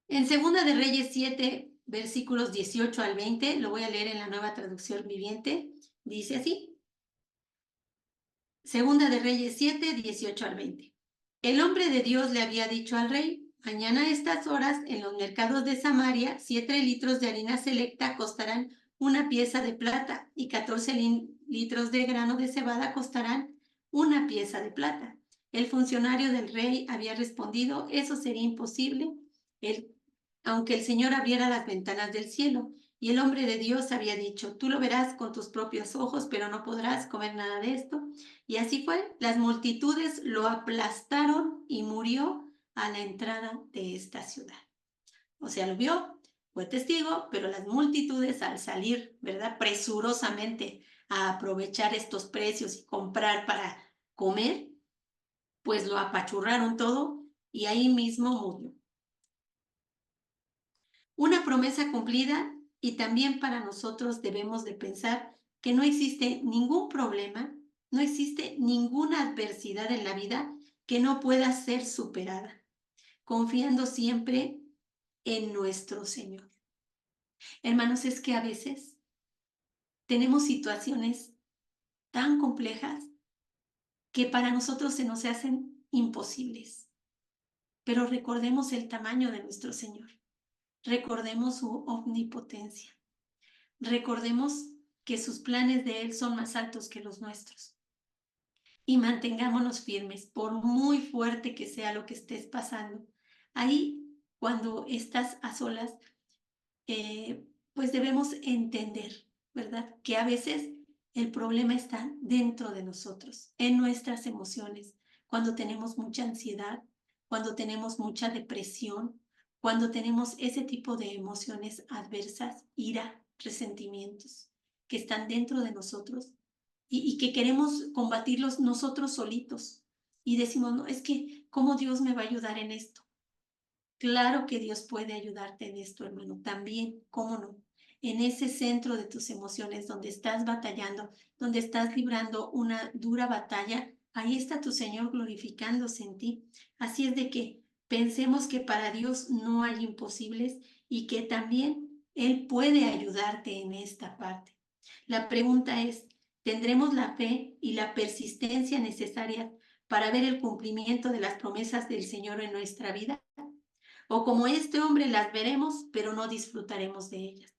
En Segunda de Reyes 7, versículos 18 al 20, lo voy a leer en la Nueva Traducción Viviente, dice así. Segunda de Reyes 7, 18 al 20. El hombre de Dios le había dicho al rey: mañana a estas horas en los mercados de Samaria 7 litros de harina selecta costarán una pieza de plata y 14 litros de grano de cebada costarán una pieza de plata. El funcionario del rey había respondido: eso sería imposible, aunque el Señor abriera las ventanas del cielo. Y el hombre de Dios había dicho: tú lo verás con tus propios ojos, pero no podrás comer nada de esto. Y así fue, las multitudes lo aplastaron y murió a la entrada de esta ciudad. O sea, lo vio, fue testigo, pero las multitudes al salir, ¿verdad? Presurosamente a aprovechar estos precios y comprar para comer, pues lo apachurraron todo y ahí mismo murió. Una promesa cumplida, y también para nosotros debemos de pensar que no existe ningún problema, no existe ninguna adversidad en la vida que no pueda ser superada, confiando siempre en nuestro Señor. Hermanos, es que a veces tenemos situaciones tan complejas que para nosotros se nos hacen imposibles, pero recordemos el tamaño de nuestro Señor, recordemos su omnipotencia. Recordemos que sus planes de Él son más altos que los nuestros. Y mantengámonos firmes, por muy fuerte que sea lo que estés pasando. Ahí, cuando estás a solas, pues debemos entender, ¿verdad? Que a veces el problema está dentro de nosotros, en nuestras emociones, cuando tenemos mucha ansiedad, cuando tenemos mucha depresión, cuando tenemos ese tipo de emociones adversas, ira, resentimientos, que están dentro de nosotros y que queremos combatirlos nosotros solitos. Y decimos: no, es que, ¿cómo Dios me va a ayudar en esto? Claro que Dios puede ayudarte en esto, hermano, también, ¿cómo no? En ese centro de tus emociones, donde estás batallando, donde estás librando una dura batalla, ahí está tu Señor glorificándose en ti. Así es de que pensemos que para Dios no hay imposibles y que también Él puede ayudarte en esta parte. La pregunta es: ¿tendremos la fe y la persistencia necesarias para ver el cumplimiento de las promesas del Señor en nuestra vida? O como este hombre las veremos, pero no disfrutaremos de ellas.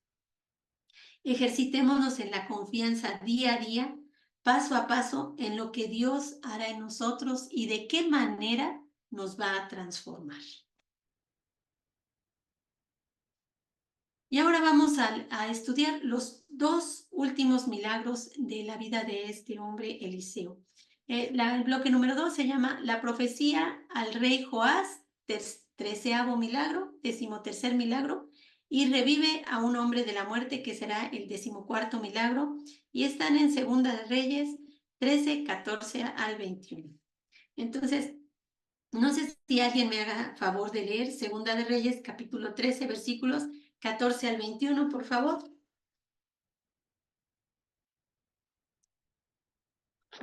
Ejercitémonos en la confianza día a día, paso a paso, en lo que Dios hará en nosotros y de qué manera nos va a transformar. Y ahora vamos a estudiar los dos últimos milagros de la vida de este hombre Eliseo. El bloque número 2 se llama La profecía al rey Joás, 13º milagro, 13º milagro, y revive a un hombre de la muerte, que será el 14º milagro, y están en Segunda de Reyes 13, 14 al 21. Entonces, no sé si alguien me haga favor de leer Segunda de Reyes, capítulo 13, versículos 14 al 21, por favor.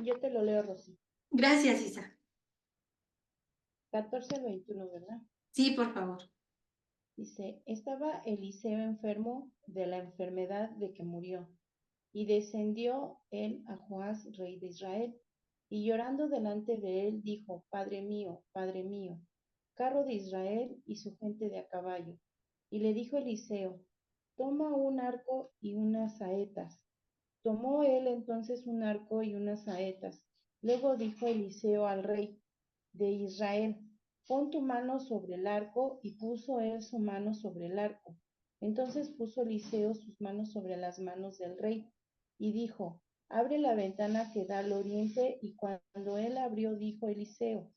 Yo te lo leo, Rosy. Gracias, Isa. 14 al 21, ¿verdad? Sí, por favor. Dice: estaba Eliseo enfermo de la enfermedad de que murió, y descendió él a Joás, rey de Israel, y llorando delante de él dijo: Padre mío, carro de Israel y su gente de a caballo. Y le dijo Eliseo: toma un arco y unas saetas. Tomó él entonces un arco y unas saetas. Luego dijo Eliseo al rey de Israel: pon tu mano sobre el arco. Y puso él su mano sobre el arco. Entonces puso Eliseo sus manos sobre las manos del rey y dijo: abre la ventana que da al oriente. Y cuando él abrió, dijo Eliseo: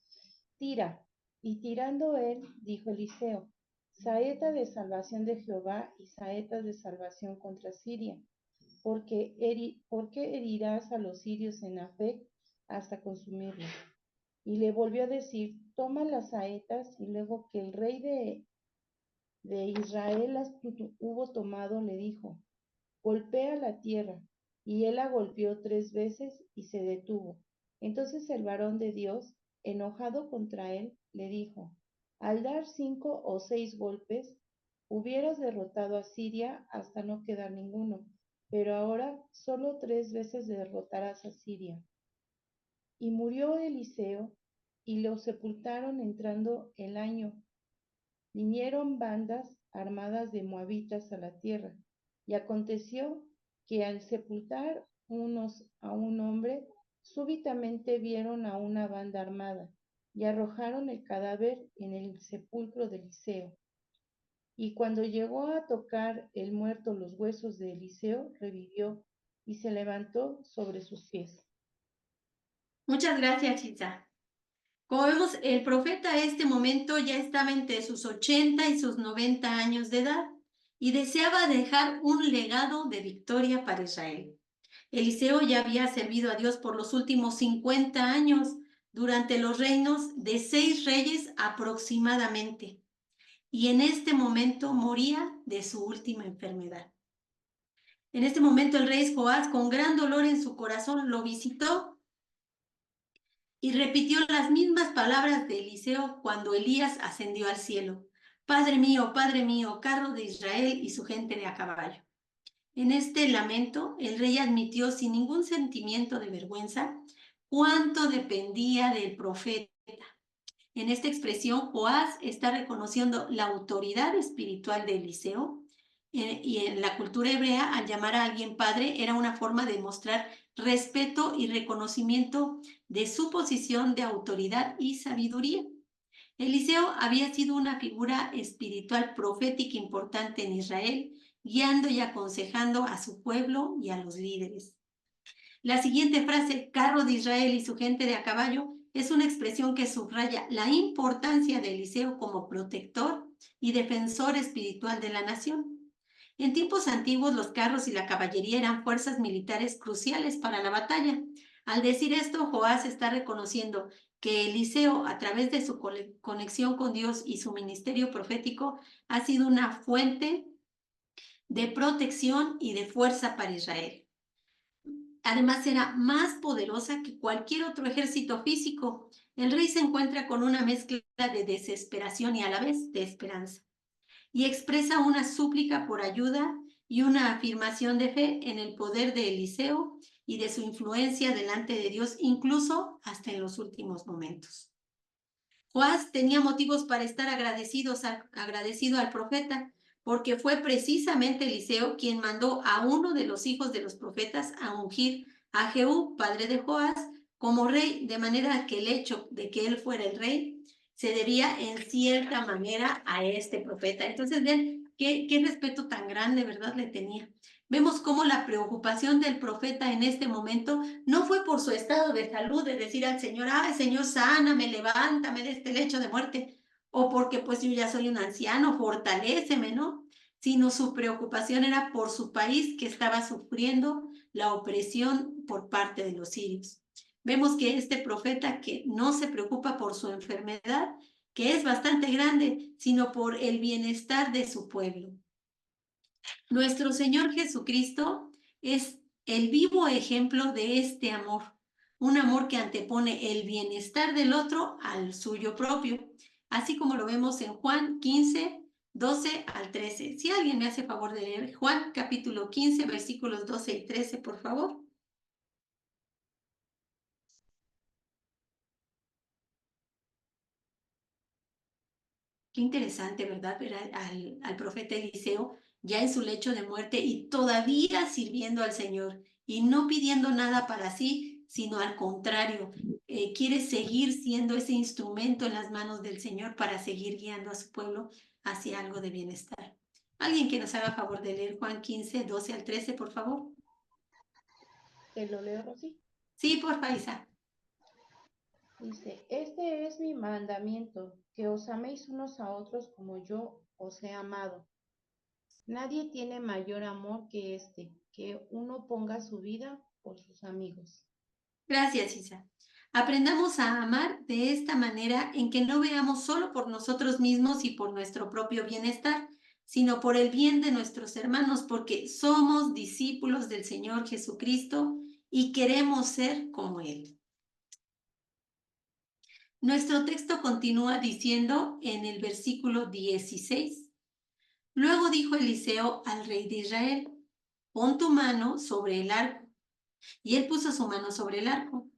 tira. Y tirando él, dijo Eliseo: saeta de salvación de Jehová y saetas de salvación contra Siria. ¿Por qué herirás a los sirios en Afec hasta consumirlos? Y le volvió a decir: toma las saetas. Y luego que el rey de Israel las hubo tomado, le dijo: golpea la tierra. Y él la golpeó 3 veces y se detuvo. Entonces el varón de Dios, enojado contra él, le dijo: al dar 5 o 6 golpes, hubieras derrotado a Siria hasta no quedar ninguno, pero ahora solo 3 veces derrotarás a Siria. Y murió Eliseo, y lo sepultaron entrando el año. Vinieron bandas armadas de moabitas a la tierra, y aconteció que al sepultar unos a un hombre, súbitamente vieron a una banda armada, y arrojaron el cadáver en el sepulcro de Eliseo. Y cuando llegó a tocar el muerto los huesos de Eliseo, revivió y se levantó sobre sus pies. Muchas gracias, Isa. Como vemos, el profeta a este momento ya estaba entre sus 80 y sus 90 años de edad y deseaba dejar un legado de victoria para Israel. Eliseo ya había servido a Dios por los últimos 50 años durante los reinos de 6 reyes aproximadamente, y en este momento moría de su última enfermedad. En este momento el rey Joás, con gran dolor en su corazón, lo visitó y repitió las mismas palabras de Eliseo cuando Elías ascendió al cielo. Padre mío, carro de Israel y su gente de a caballo. En este lamento, el rey admitió sin ningún sentimiento de vergüenza cuánto dependía del profeta. En esta expresión, Joás está reconociendo la autoridad espiritual de Eliseo, y en la cultura hebrea, al llamar a alguien padre, era una forma de mostrar respeto y reconocimiento de su posición de autoridad y sabiduría. Eliseo había sido una figura espiritual profética importante en Israel, guiando y aconsejando a su pueblo y a los líderes. La siguiente frase, carro de Israel y su gente de a caballo, es una expresión que subraya la importancia de Eliseo como protector y defensor espiritual de la nación. En tiempos antiguos, los carros y la caballería eran fuerzas militares cruciales para la batalla. Al decir esto, Joás está reconociendo que Eliseo, a través de su conexión con Dios y su ministerio profético, ha sido una fuente de protección y de fuerza para Israel. Además, era más poderosa que cualquier otro ejército físico. El rey se encuentra con una mezcla de desesperación y a la vez de esperanza, y expresa una súplica por ayuda y una afirmación de fe en el poder de Eliseo y de su influencia delante de Dios, incluso hasta en los últimos momentos. Joás tenía motivos para estar agradecido al profeta, porque fue precisamente Eliseo quien mandó a uno de los hijos de los profetas a ungir a Jehú, padre de Joás, como rey, de manera que el hecho de que él fuera el rey se debía en cierta manera a este profeta. Entonces, ven qué respeto tan grande, ¿verdad?, le tenía. Vemos cómo la preocupación del profeta en este momento no fue por su estado de salud, de decir al Señor, ay, Señor, sáname, levántame de este lecho de muerte, o porque pues yo ya soy un anciano, fortaléceme, ¿no? Sino su preocupación era por su país, que estaba sufriendo la opresión por parte de los sirios. Vemos que este profeta, que no se preocupa por su enfermedad, que es bastante grande, sino por el bienestar de su pueblo. Nuestro Señor Jesucristo es el vivo ejemplo de este amor, un amor que antepone el bienestar del otro al suyo propio, así como lo vemos en Juan 15, 12 al 13. Si alguien me hace favor de leer Juan capítulo 15, versículos 12 y 13, por favor. Qué interesante, ¿verdad? Ver al profeta Eliseo ya en su lecho de muerte y todavía sirviendo al Señor y no pidiendo nada para sí, sino al contrario, quiere seguir siendo ese instrumento en las manos del Señor para seguir guiando a su pueblo hacia algo de bienestar. Alguien que nos haga favor de leer Juan 15, 12 al 13, por favor. ¿Te lo leo, Rosy? Sí, porfa, Isa. Dice, este es mi mandamiento, que os améis unos a otros como yo os he amado. Nadie tiene mayor amor que este, que uno ponga su vida por sus amigos. Gracias, Isa. Aprendamos a amar de esta manera, en que no veamos solo por nosotros mismos y por nuestro propio bienestar, sino por el bien de nuestros hermanos, porque somos discípulos del Señor Jesucristo y queremos ser como Él. Nuestro texto continúa diciendo en el versículo 16, Luego dijo Eliseo al rey de Israel, pon tu mano sobre el arco. Y él puso su mano sobre el arco.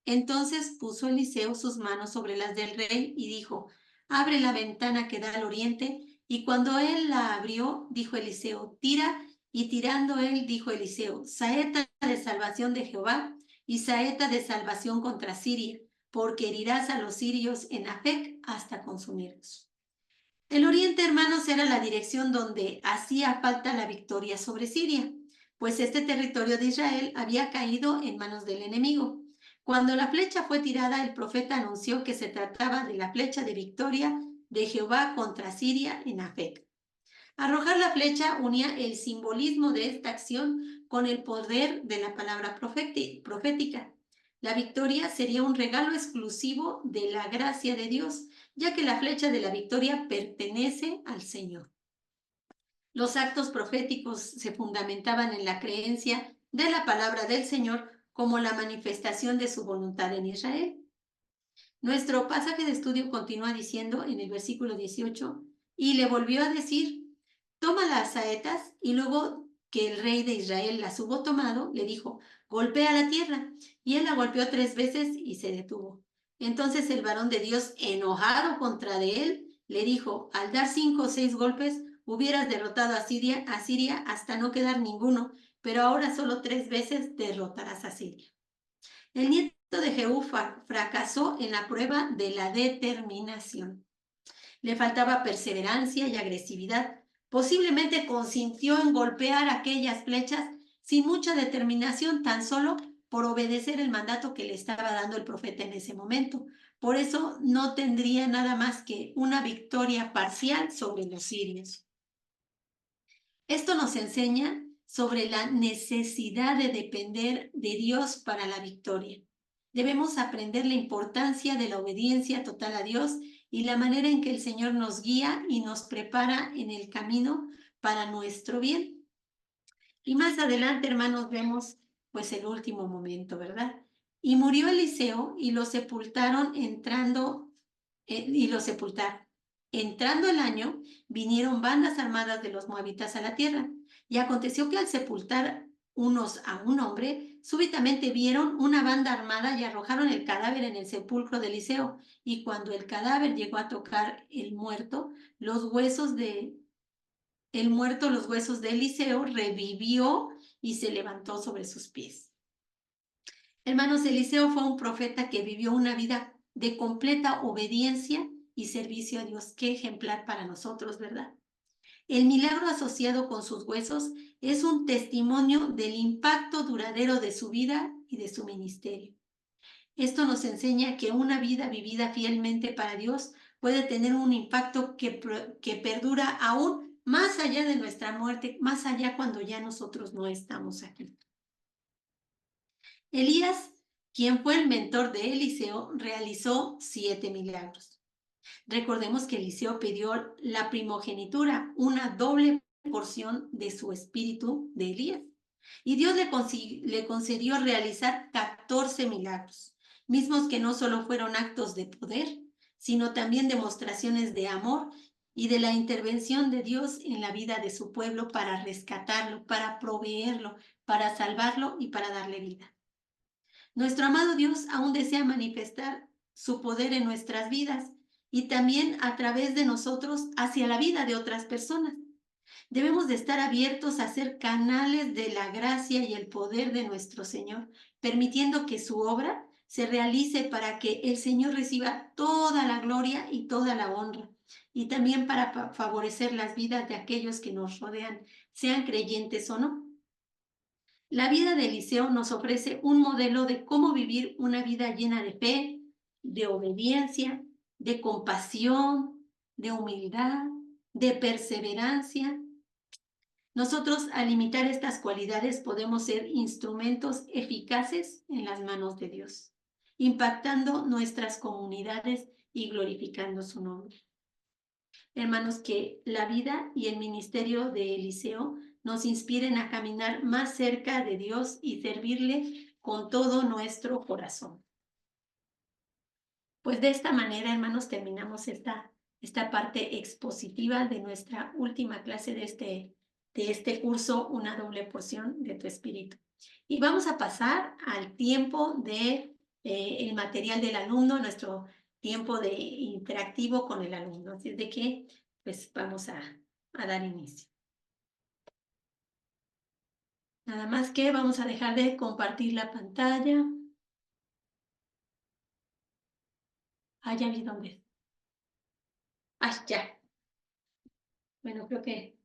Entonces puso Eliseo sus manos sobre las del rey y dijo, abre la ventana que da al oriente. Y cuando él la abrió, dijo Eliseo, tira. Y tirando él, dijo Eliseo, saeta de salvación de Jehová y saeta de salvación contra Siria, porque herirás a los sirios en Afec hasta consumirlos. El oriente, hermanos, era la dirección donde hacía falta la victoria sobre Siria, pues este territorio de Israel había caído en manos del enemigo. Cuando la flecha fue tirada, el profeta anunció que se trataba de la flecha de victoria de Jehová contra Siria en Afec. Arrojar la flecha unía el simbolismo de esta acción con el poder de la palabra profética. La victoria sería un regalo exclusivo de la gracia de Dios, ya que la flecha de la victoria pertenece al Señor. Los actos proféticos se fundamentaban en la creencia de la palabra del Señor como la manifestación de su voluntad en Israel. Nuestro pasaje de estudio continúa diciendo en el versículo 18, y le volvió a decir, toma las saetas, y luego que el rey de Israel las hubo tomado, le dijo, golpea la tierra, y él la golpeó 3 veces y se detuvo. Entonces el varón de Dios, enojado contra de él, le dijo, al dar 5 o 6 golpes, hubieras derrotado a Siria hasta no quedar ninguno, pero ahora solo 3 veces derrotarás a Siria. El nieto de Jehú fracasó en la prueba de la determinación. Le faltaba perseverancia y agresividad. Posiblemente consintió en golpear aquellas flechas sin mucha determinación, tan solo por obedecer el mandato que le estaba dando el profeta en ese momento. Por eso no tendría nada más que una victoria parcial sobre los sirios. Esto nos enseña sobre la necesidad de depender de Dios para la victoria. Debemos aprender la importancia de la obediencia total a Dios y la manera en que el Señor nos guía y nos prepara en el camino para nuestro bien. Y más adelante, hermanos, vemos pues el último momento, ¿verdad? Y murió Eliseo y lo sepultaron Entrando el año, vinieron bandas armadas de los moabitas a la tierra. Y aconteció que al sepultar unos a un hombre, súbitamente vieron una banda armada y arrojaron el cadáver en el sepulcro de Eliseo. Y cuando el cadáver llegó a tocar los huesos de Eliseo, revivió y se levantó sobre sus pies. Hermanos, Eliseo fue un profeta que vivió una vida de completa obediencia y servicio a Dios. Qué ejemplar para nosotros, ¿verdad? El milagro asociado con sus huesos es un testimonio del impacto duradero de su vida y de su ministerio. Esto nos enseña que una vida vivida fielmente para Dios puede tener un impacto que perdura aún más allá de nuestra muerte, más allá cuando ya nosotros no estamos aquí. Elías, quien fue el mentor de Eliseo, realizó 7 milagros. Recordemos que Eliseo pidió la primogenitura, una doble porción de su espíritu de Elías. Y Dios le concedió realizar 14 milagros, mismos que no solo fueron actos de poder, sino también demostraciones de amor y de la intervención de Dios en la vida de su pueblo para rescatarlo, para proveerlo, para salvarlo y para darle vida. Nuestro amado Dios aún desea manifestar su poder en nuestras vidas y también a través de nosotros hacia la vida de otras personas. Debemos de estar abiertos a ser canales de la gracia y el poder de nuestro Señor, permitiendo que su obra se realice para que el Señor reciba toda la gloria y toda la honra, y también para favorecer las vidas de aquellos que nos rodean, sean creyentes o no. La vida de Eliseo nos ofrece un modelo de cómo vivir una vida llena de fe, de obediencia, de compasión, de humildad, de perseverancia. Nosotros, al imitar estas cualidades, podemos ser instrumentos eficaces en las manos de Dios, impactando nuestras comunidades y glorificando su nombre. Hermanos, que la vida y el ministerio de Eliseo nos inspiren a caminar más cerca de Dios y servirle con todo nuestro corazón. Pues de esta manera, hermanos, terminamos esta esta parte expositiva de nuestra última clase de este curso, Una doble porción de tu espíritu. Y vamos a pasar al tiempo de el material del alumno, nuestro tiempo de interactivo con el alumno. Así de que, pues vamos a dar inicio. Nada más que vamos a dejar de compartir la pantalla. Ah, ya vi dónde. Ah, ya. Bueno, creo que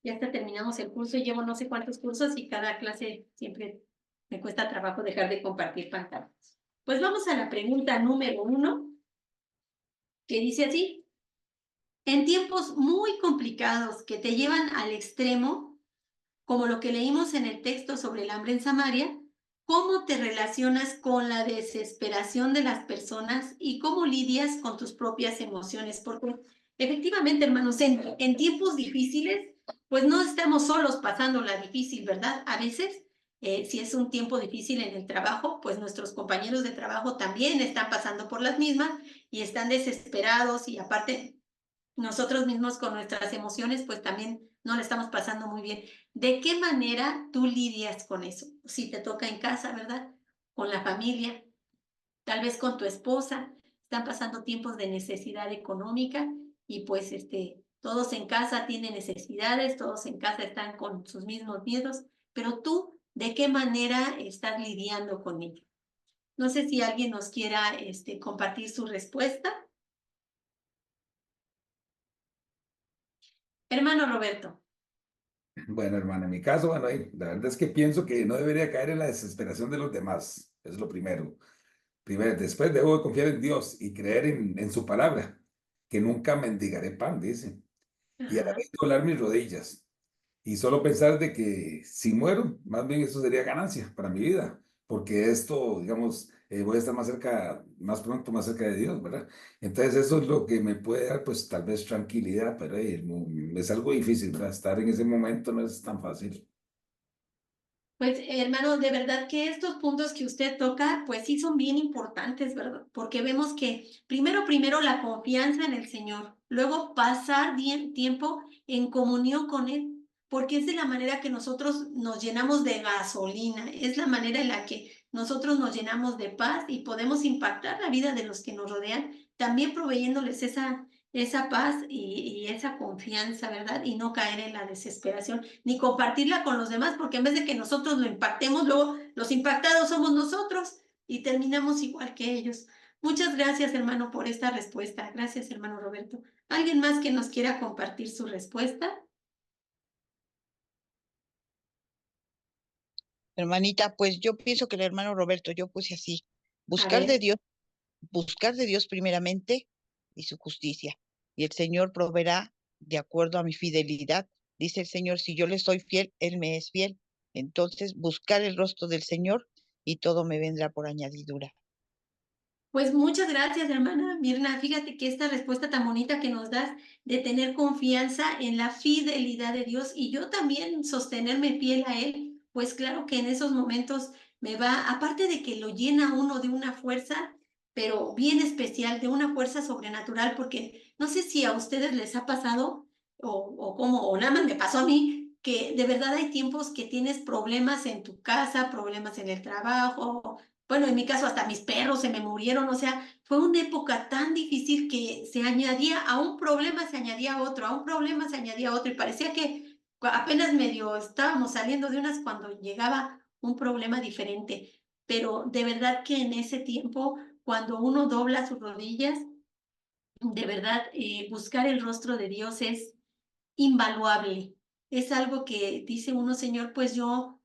ya hasta terminamos el curso y llevo no sé cuántos cursos y cada clase siempre me cuesta trabajo dejar de compartir pantallas. Pues vamos a la pregunta número 1, que dice así. En tiempos muy complicados que te llevan al extremo, como lo que leímos en el texto sobre el hambre en Samaria, ¿cómo te relacionas con la desesperación de las personas y cómo lidias con tus propias emociones? Porque efectivamente, hermanos, en tiempos difíciles, pues no estamos solos pasándola difícil, ¿verdad? A veces, si es un tiempo difícil en el trabajo, pues nuestros compañeros de trabajo también están pasando por las mismas y están desesperados y aparte nosotros mismos con nuestras emociones, pues también no le estamos pasando muy bien. ¿De qué manera tú lidias con eso? Si te toca en casa, ¿verdad? Con la familia, tal vez con tu esposa, están pasando tiempos de necesidad económica y pues todos en casa tienen necesidades, todos en casa están con sus mismos miedos, pero tú, ¿de qué manera estás lidiando con ello? No sé si alguien nos quiera compartir su respuesta. Hermano Roberto. Bueno, hermano, en mi caso, bueno, la verdad es que pienso que no debería caer en la desesperación de los demás. Es lo primero. Primero, después debo de confiar en Dios y creer en su palabra, que nunca mendigaré pan, dice. Y a la Ajá. vez doblar mis rodillas. Y solo pensar de que si muero, más bien eso sería ganancia para mi vida, porque esto, digamos, voy a estar más cerca, más pronto, más cerca de Dios, ¿verdad? Entonces eso es lo que me puede dar, pues tal vez tranquilidad, pero es algo difícil, ¿verdad? Estar en ese momento no es tan fácil. Pues, hermano, de verdad que estos puntos que usted toca, pues sí son bien importantes, ¿verdad? Porque vemos que primero la confianza en el Señor, luego pasar bien tiempo en comunión con Él, porque es de la manera que nosotros nos llenamos de gasolina, es la manera en la que nosotros nos llenamos de paz y podemos impactar la vida de los que nos rodean, también proveyéndoles esa paz y esa confianza, ¿verdad? Y no caer en la desesperación ni compartirla con los demás, porque en vez de que nosotros lo impactemos, luego los impactados somos nosotros y terminamos igual que ellos. Muchas gracias, hermano, por esta respuesta. Gracias, hermano Roberto. ¿Alguien más que nos quiera compartir su respuesta? Hermanita, pues yo pienso que el hermano Roberto, yo puse así, A buscar de ver, Dios, buscar de Dios primeramente y su justicia. Y el Señor proveerá de acuerdo a mi fidelidad. Dice el Señor, si yo le soy fiel, Él me es fiel. Entonces, buscar el rostro del Señor y todo me vendrá por añadidura. pues muchas gracias, hermana Mirna. Fíjate que esta respuesta tan bonita que nos das de tener confianza en la fidelidad de Dios y yo también sostenerme fiel a Él, pues claro que en esos momentos me va, aparte de que lo llena uno de una fuerza, pero bien especial, de una fuerza sobrenatural, porque no sé si a ustedes les ha pasado o nada más me pasó a mí, que de verdad hay tiempos que tienes problemas en tu casa, problemas en el trabajo. Bueno, en mi caso hasta mis perros se me murieron, o sea, fue una época tan difícil que se añadía a un problema, se añadía otro, a un problema se añadía otro y parecía que apenas medio estábamos saliendo de unas cuando llegaba un problema diferente. Pero de verdad que en ese tiempo, cuando uno dobla sus rodillas, de verdad, buscar el rostro de Dios es invaluable. Es algo que dice uno, Señor, pues yo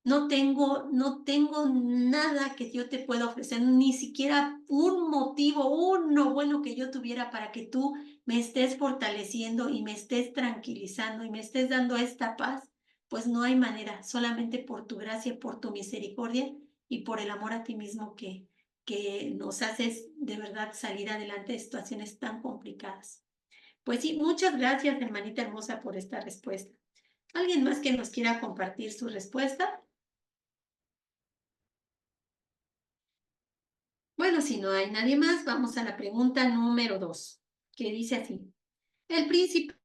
no tengo nada que yo te pueda ofrecer, ni siquiera un motivo, uno bueno que yo tuviera para que tú me estés fortaleciendo y me estés tranquilizando y me estés dando esta paz, pues no hay manera, solamente por tu gracia, por tu misericordia y por el amor a ti mismo que nos haces de verdad salir adelante de situaciones tan complicadas. Pues sí, muchas gracias, hermanita hermosa, por esta respuesta. ¿Alguien más que nos quiera compartir su respuesta? Bueno, si no hay nadie más, vamos a la pregunta número 2. que dice así: el príncipe,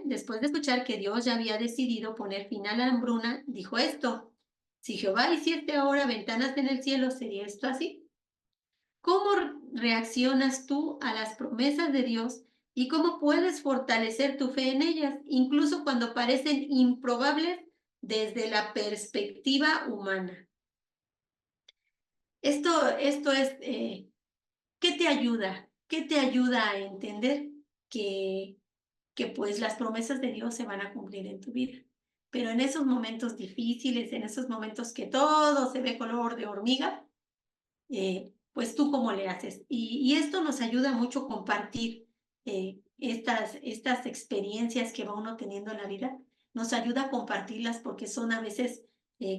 después de escuchar que Dios ya había decidido poner fin a la hambruna, dijo esto: si Jehová hiciese ahora ventanas en el cielo, ¿sería esto así? ¿Cómo reaccionas tú a las promesas de Dios y cómo puedes fortalecer tu fe en ellas, incluso cuando parecen improbables desde la perspectiva humana? Esto es, ¿qué te ayuda? ¿Qué te ayuda a entender que pues las promesas de Dios se van a cumplir en tu vida? Pero en esos momentos difíciles, en esos momentos que todo se ve color de hormiga, pues tú cómo le haces. Y esto nos ayuda mucho a compartir estas experiencias que va uno teniendo en la vida. Nos ayuda a compartirlas porque son a veces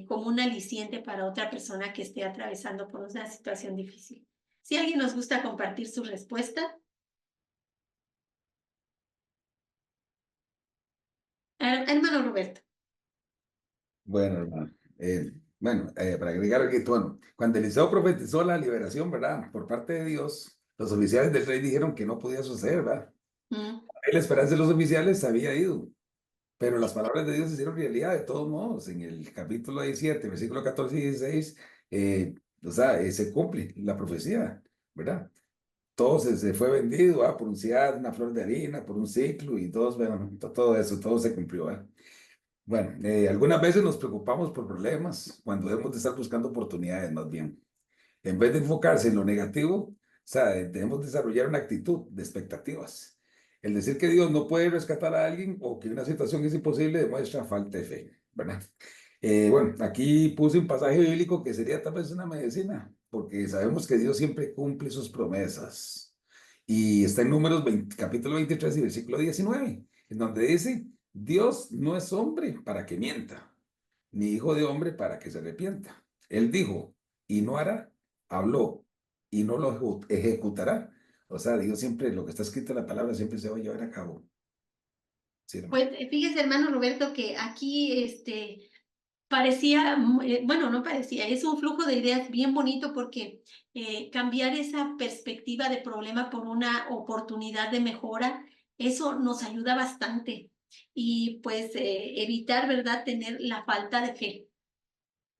como un aliciente para otra persona que esté atravesando por una situación difícil. Si alguien nos gusta compartir su respuesta. Hermano Roberto. Bueno, hermano. Para agregar aquí, bueno, cuando Eliseo profetizó la liberación, ¿verdad? Por parte de Dios, los oficiales del rey dijeron que no podía suceder, ¿verdad? La esperanza de los oficiales había ido, pero las palabras de Dios se hicieron realidad de todos modos. En el capítulo 17, versículo 14 y 16, se cumple la profecía, ¿verdad? Todo se fue vendido, por un ciad, una flor de harina, por un ciclo, y todos, bueno, todo eso, todo se cumplió, ¿verdad? Bueno, algunas veces nos preocupamos por problemas cuando debemos de estar buscando oportunidades más bien. En vez de enfocarse en lo negativo, o sea, debemos desarrollar una actitud de expectativas. El decir que Dios no puede rescatar a alguien o que una situación es imposible demuestra falta de fe, ¿verdad? Bueno, aquí puse un pasaje bíblico que sería tal vez una medicina, porque sabemos que Dios siempre cumple sus promesas. Y está en Números 20, capítulo 23 y versículo 19, en donde dice: Dios no es hombre para que mienta, ni hijo de hombre para que se arrepienta. Él dijo y no hará, habló y no lo ejecutará. O sea, Dios siempre, lo que está escrito en la palabra siempre se va a llevar a cabo. Sí, hermano. Pues fíjese, hermano Roberto, que aquí parecía, bueno, no parecía, es un flujo de ideas bien bonito porque cambiar esa perspectiva de problema por una oportunidad de mejora, eso nos ayuda bastante. Y pues evitar, ¿verdad?, tener la falta de fe.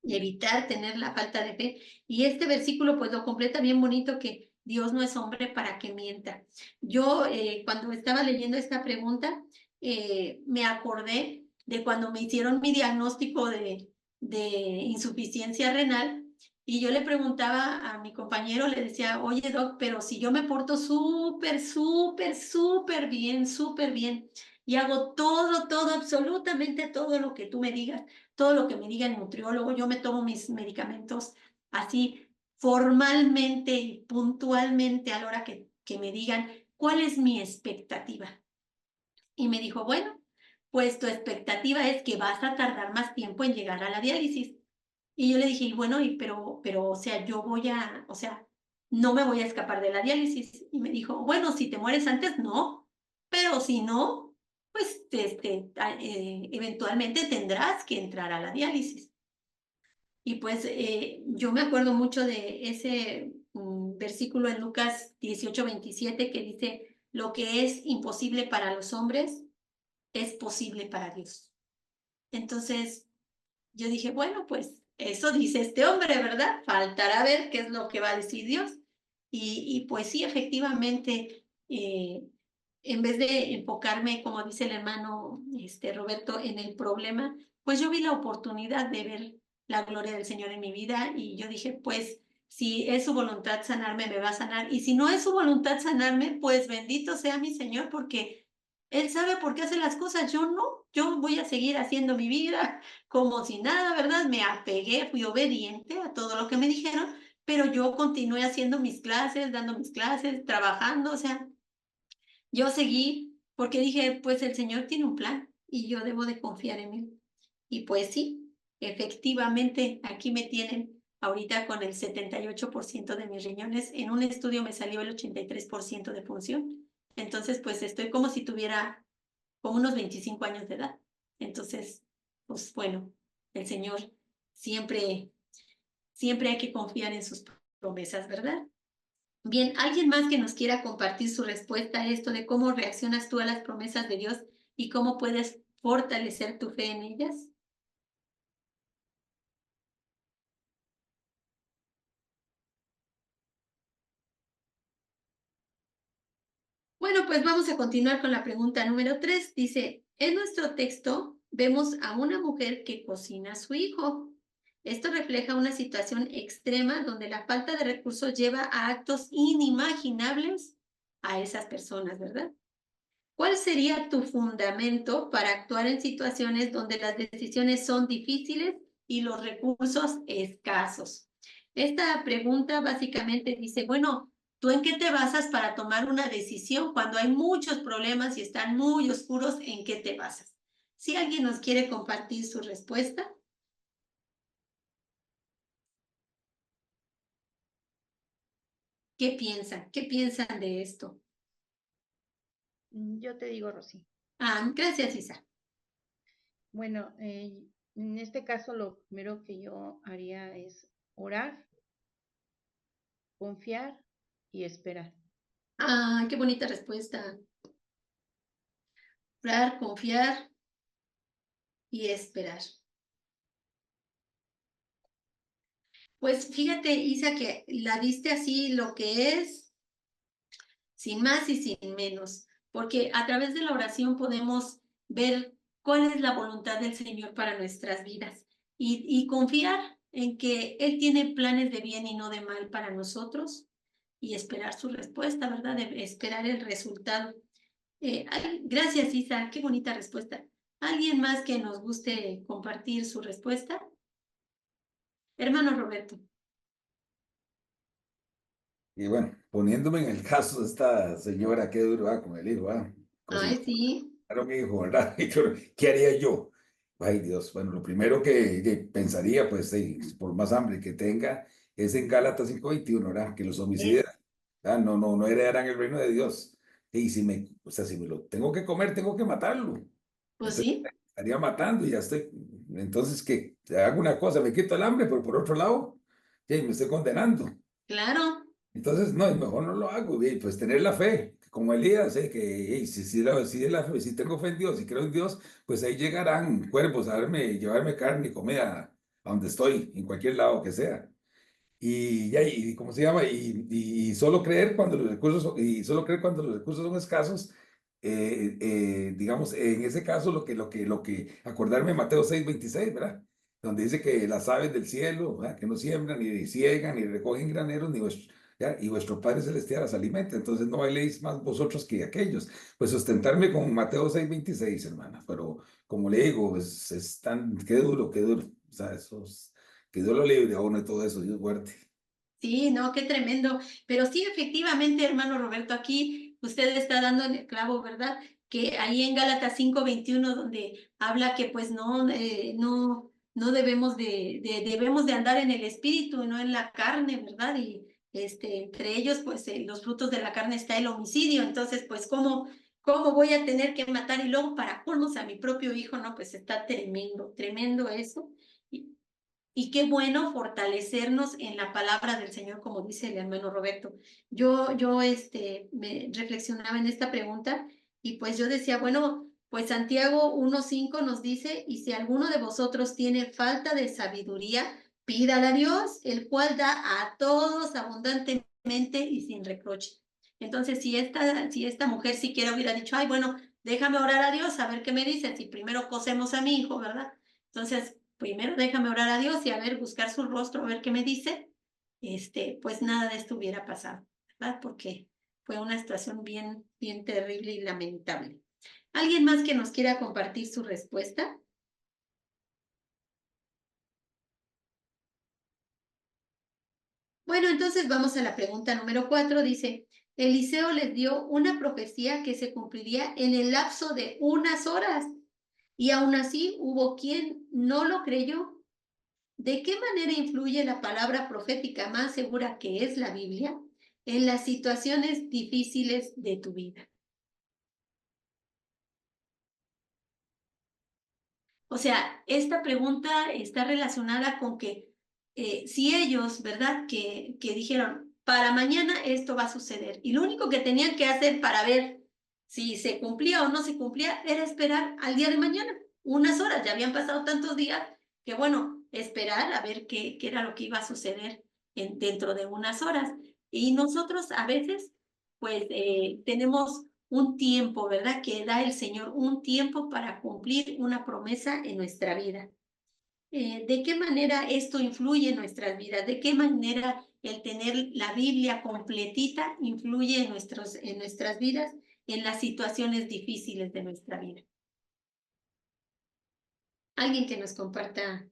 Y evitar tener la falta de fe. Y este versículo pues lo completa bien bonito, que Dios no es hombre para que mienta. Yo cuando estaba leyendo esta pregunta, me acordé de cuando me hicieron mi diagnóstico de insuficiencia renal, y yo le preguntaba a mi compañero, le decía: oye, doc, pero si yo me porto súper bien, y hago todo, absolutamente todo lo que tú me digas, todo lo que me diga el nutriólogo, yo me tomo mis medicamentos así formalmente y puntualmente a la hora que me digan cuál es mi expectativa. Y me dijo: bueno, pues tu expectativa es que vas a tardar más tiempo en llegar a la diálisis. Y yo le dije: bueno, pero, o sea, o sea, no me voy a escapar de la diálisis. Y me dijo: bueno, si te mueres antes, no, pero si no, pues eventualmente tendrás que entrar a la diálisis. Y pues yo me acuerdo mucho de ese versículo en Lucas 18:27 que dice: lo que es imposible para los hombres es posible para Dios. Entonces yo dije: bueno, pues eso dice este hombre, ¿verdad? Faltará ver qué es lo que va a decir Dios. Y pues sí, efectivamente, en vez de enfocarme, como dice el hermano Roberto, en el problema, pues yo vi la oportunidad de ver la gloria del Señor en mi vida, y yo dije: pues si es su voluntad sanarme, me va a sanar, y si no es su voluntad sanarme, pues bendito sea mi Señor, porque Él sabe por qué hace las cosas, yo no. Yo voy a seguir haciendo mi vida como si nada, ¿verdad? Me apegué, fui obediente a todo lo que me dijeron, pero yo continué haciendo mis clases, dando mis clases, trabajando, o sea, yo seguí porque dije: pues el Señor tiene un plan y yo debo de confiar en Él. Y pues sí, efectivamente, aquí me tienen ahorita con el 78% de mis riñones. En un estudio me salió el 83% de función. Entonces, pues estoy como si tuviera como unos 25 años de edad. Entonces, pues bueno, el Señor siempre hay que confiar en sus promesas, ¿verdad? Bien, ¿alguien más que nos quiera compartir su respuesta a esto de cómo reaccionas tú a las promesas de Dios y cómo puedes fortalecer tu fe en ellas? Bueno, pues vamos a continuar con la pregunta número 3. Dice, en nuestro texto vemos a una mujer que cocina a su hijo. Esto refleja una situación extrema donde la falta de recursos lleva a actos inimaginables a esas personas, ¿verdad? ¿Cuál sería tu fundamento para actuar en situaciones donde las decisiones son difíciles y los recursos escasos? Esta pregunta básicamente dice, bueno, ¿tú en qué te basas para tomar una decisión cuando hay muchos problemas y están muy oscuros? ¿En qué te basas? Si alguien nos quiere compartir su respuesta, ¿qué piensan? ¿Qué piensan de esto? Yo te digo, Rosy. Gracias, Isa. Bueno, en este caso lo primero que yo haría es orar, confiar y esperar. Qué bonita respuesta. Orar, confiar y esperar. Pues fíjate, Isa, que la diste así lo que es, sin más y sin menos, porque a través de la oración podemos ver cuál es la voluntad del Señor para nuestras vidas y confiar en que Él tiene planes de bien y no de mal para nosotros y esperar su respuesta, ¿verdad? De esperar el resultado. Gracias, Isa, qué bonita respuesta. ¿Alguien más que nos guste compartir su respuesta? Hermano Roberto. Y bueno, poniéndome en el caso de esta señora, qué duro va con el hijo, cocinar Ay, sí. un hijo, ¿verdad? ¿Qué haría yo? Ay, Dios, bueno, lo primero que pensaría, pues, por más hambre que tenga, es en Gálatas 5:21, ¿verdad? Que los homicidas, no heredarán el reino de Dios. Y o sea, si me lo tengo que comer, tengo que matarlo. Pues Entonces, sí, estaría matando y ya estoy. Entonces, ¿qué? Hago una cosa, me quito el hambre, pero por otro lado, me estoy condenando. claro. Entonces, no, mejor no lo hago, pues tener la fe, como Elías, que si tengo fe en Dios y creo en Dios, pues ahí llegarán cuervos a llevarme carne y comida a donde estoy, en cualquier lado que sea. Y ¿cómo se llama? Y solo creer cuando los recursos, solo creer cuando los recursos son escasos, digamos, en ese caso, acordarme de Mateo 6:26, ¿verdad? Donde dice que las aves del cielo, ¿verdad? Que no siembran, ni ciegan, ni recogen graneros, ¿ya? Y vuestro Padre Celestial las alimenta. Entonces no valéis más vosotros que aquellos. Pues sustentarme con Mateo 6:26, hermana. Pero como le digo, es tan, qué duro, qué duro. O sea, que Dios lo libre a uno de todo eso, Dios guarde. Sí, no, qué tremendo. Pero sí, efectivamente, hermano Roberto, aquí usted está dando en el clavo, ¿verdad? Que ahí en Gálatas 5:21, donde habla que pues no debemos de andar en el espíritu y no en la carne, ¿verdad? Y entre ellos, pues los frutos de la carne está el homicidio. Entonces, pues, ¿cómo voy a tener que matar? Y luego para colmos a mi propio hijo, no, pues está tremendo, tremendo eso. Y qué bueno fortalecernos en la palabra del Señor, como dice el hermano Roberto. Yo me reflexionaba en esta pregunta y pues yo decía, bueno, pues Santiago 1:5 nos dice, y si alguno de vosotros tiene falta de sabiduría, pídala a Dios, el cual da a todos abundantemente y sin reproche. Entonces, si esta mujer siquiera hubiera dicho, ay, bueno, déjame orar a Dios, a ver qué me dice, si primero cosemos a mi hijo, ¿verdad? Entonces, primero déjame orar a Dios y a ver, buscar su rostro, a ver qué me dice, pues nada de esto hubiera pasado, ¿verdad? Porque fue una situación bien, bien terrible y lamentable. ¿Alguien más que nos quiera compartir su respuesta? Bueno, entonces vamos a la pregunta número 4. Dice, Eliseo les dio una profecía que se cumpliría en el lapso de unas horas y aún así hubo quien no lo creyó. ¿De qué manera influye la palabra profética más segura que es la Biblia en las situaciones difíciles de tu vida? O sea, esta pregunta está relacionada con que si ellos, ¿verdad? Que dijeron, para mañana esto va a suceder. Y lo único que tenían que hacer para ver si se cumplía o no se cumplía era esperar al día de mañana, unas horas. Ya habían pasado tantos días que, bueno, esperar a ver qué era lo que iba a suceder dentro de unas horas. Y nosotros a veces, pues, tenemos un tiempo, ¿verdad? Que da el Señor, un tiempo para cumplir una promesa en nuestra vida. ¿De qué manera esto influye en nuestras vidas? ¿De qué manera el tener la Biblia completita influye en nuestras vidas, en las situaciones difíciles de nuestra vida? Alguien que nos comparta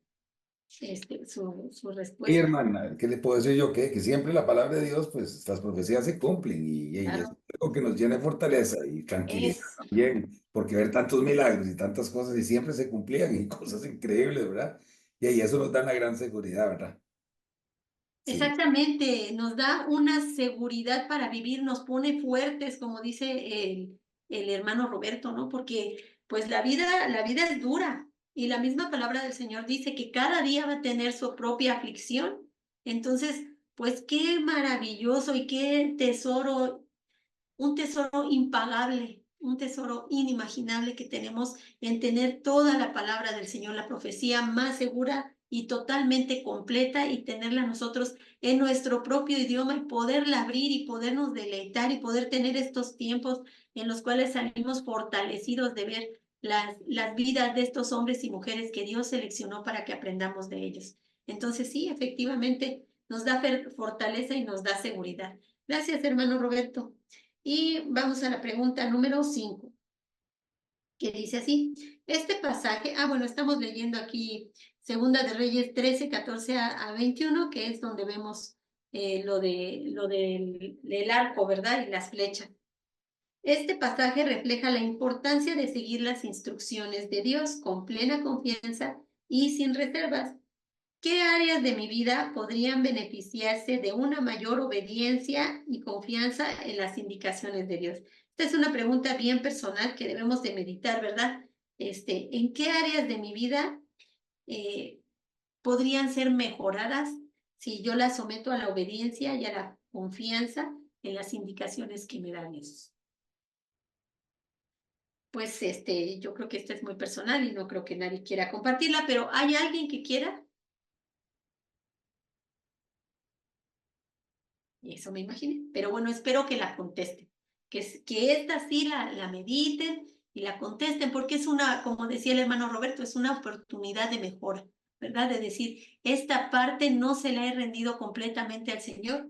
su Y respuesta. hermana, ¿qué le puedo decir yo? Que siempre la palabra de Dios, pues las profecías se cumplen y es Claro, algo que nos llena de fortaleza y tranquilidad es también, porque ver tantos milagros y tantas cosas y siempre se cumplían y cosas increíbles, ¿verdad? Y ahí eso nos da una gran seguridad, ¿verdad? Sí. exactamente, nos da una seguridad para vivir, nos pone fuertes, como dice el hermano Roberto, ¿no? Porque pues la vida es dura y la misma palabra del Señor dice que cada día va a tener su propia aflicción. Entonces, pues qué maravilloso y qué tesoro, un tesoro impagable, un tesoro inimaginable que tenemos en tener toda la palabra del Señor, la profecía más segura y totalmente completa, y tenerla nosotros en nuestro propio idioma y poderla abrir y podernos deleitar y poder tener estos tiempos en los cuales salimos fortalecidos de ver las vidas de estos hombres y mujeres que Dios seleccionó para que aprendamos de ellos. Entonces sí, efectivamente, nos da fortaleza y nos da seguridad. Gracias, hermano Roberto. Y vamos a la pregunta número 5, que dice así. Este pasaje, bueno, estamos leyendo aquí Segunda de Reyes 13, 14 a 21, que es donde vemos lo del arco, ¿verdad? Y las flechas. Este pasaje refleja la importancia de seguir las instrucciones de Dios con plena confianza y sin reservas. ¿Qué áreas de mi vida podrían beneficiarse de una mayor obediencia y confianza en las indicaciones de Dios? Esta es una pregunta bien personal que debemos de meditar, ¿verdad? ¿En qué áreas de mi vida eh, podrían ser mejoradas si yo las someto a la obediencia y a la confianza en las indicaciones que me dan Dios? Pues yo creo que esta es muy personal y no creo que nadie quiera compartirla, pero ¿hay alguien que quiera? Y eso me imaginé. Pero bueno, espero que la contesten, que esta sí la mediten y la contesten, porque es una, como decía el hermano Roberto, es una oportunidad de mejora, ¿verdad? De decir, esta parte no se la he rendido completamente al Señor.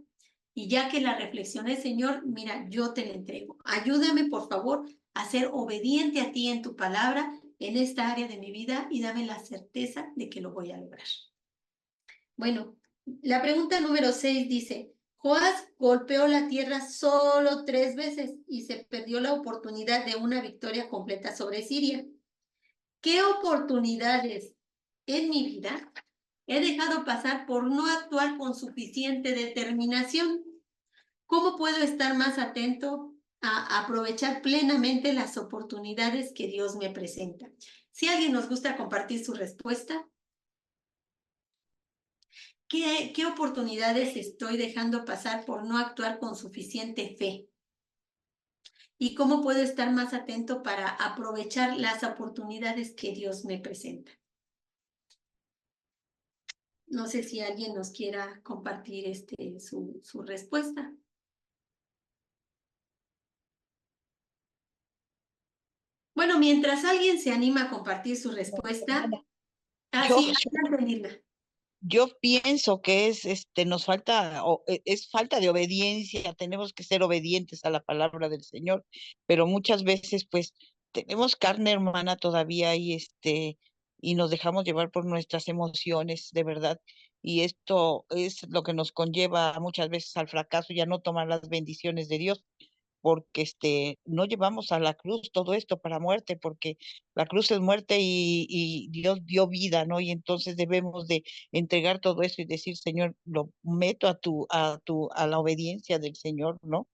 Y ya que la reflexioné, Señor, mira, yo te la entrego. Ayúdame, por favor, a ser obediente a ti en tu palabra en esta área de mi vida y dame la certeza de que lo voy a lograr. Bueno, la pregunta número 6 dice, Joás golpeó la tierra solo 3 veces y se perdió la oportunidad de una victoria completa sobre Siria. ¿Qué oportunidades en mi vida he dejado pasar por no actuar con suficiente determinación? ¿Cómo puedo estar más atento a aprovechar plenamente las oportunidades que Dios me presenta? Si alguien nos gusta compartir su respuesta. ¿Qué oportunidades estoy dejando pasar por no actuar con suficiente fe? ¿Y cómo puedo estar más atento para aprovechar las oportunidades que Dios me presenta? No sé si alguien nos quiera compartir su respuesta. Bueno, mientras alguien se anima a compartir su respuesta, Yo, sí, adelante, Nilda. yo pienso que nos falta, es falta de obediencia, tenemos que ser obedientes a la palabra del Señor, pero muchas veces, pues, tenemos carne hermana todavía y nos dejamos llevar por nuestras emociones, de verdad, y esto es lo que nos conlleva muchas veces al fracaso y a no tomar las bendiciones de Dios, porque no llevamos a la cruz todo esto para muerte, porque la cruz es muerte y Dios dio vida, ¿no? Y entonces debemos de entregar todo eso y decir, Señor, lo meto a la obediencia del Señor, ¿no?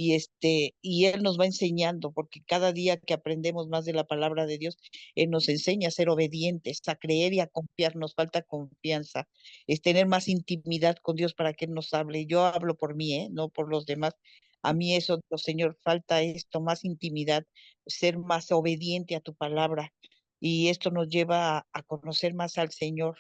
y Él nos va enseñando, porque cada día que aprendemos más de la palabra de Dios, Él nos enseña a ser obedientes, a creer y a confiar. Nos falta confianza, es tener más intimidad con Dios para que Él nos hable. Yo hablo por mí, no por los demás. A mí eso, Señor, falta esto, más intimidad, ser más obediente a tu palabra. Y esto nos lleva a conocer más al Señor,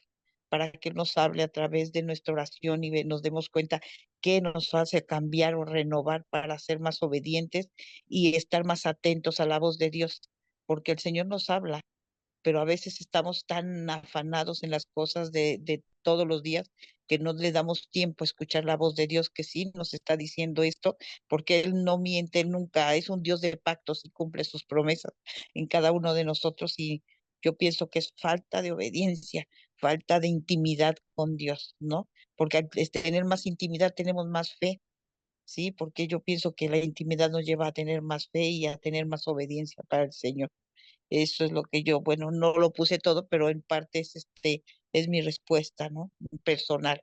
para que Él nos hable a través de nuestra oración y nos demos cuenta qué nos hace cambiar o renovar para ser más obedientes y estar más atentos a la voz de Dios, porque el Señor nos habla, pero a veces estamos tan afanados en las cosas de todos los días que no le damos tiempo a escuchar la voz de Dios, que sí nos está diciendo esto, porque Él no miente nunca, es un Dios de pactos y cumple sus promesas en cada uno de nosotros. Y yo pienso que es falta de obediencia, falta de intimidad con Dios, ¿no? Porque al tener más intimidad tenemos más fe, ¿sí? Porque yo pienso que la intimidad nos lleva a tener más fe y a tener más obediencia para el Señor. Eso es lo que yo, bueno, no lo puse todo, pero en parte es mi respuesta, ¿no? Personal.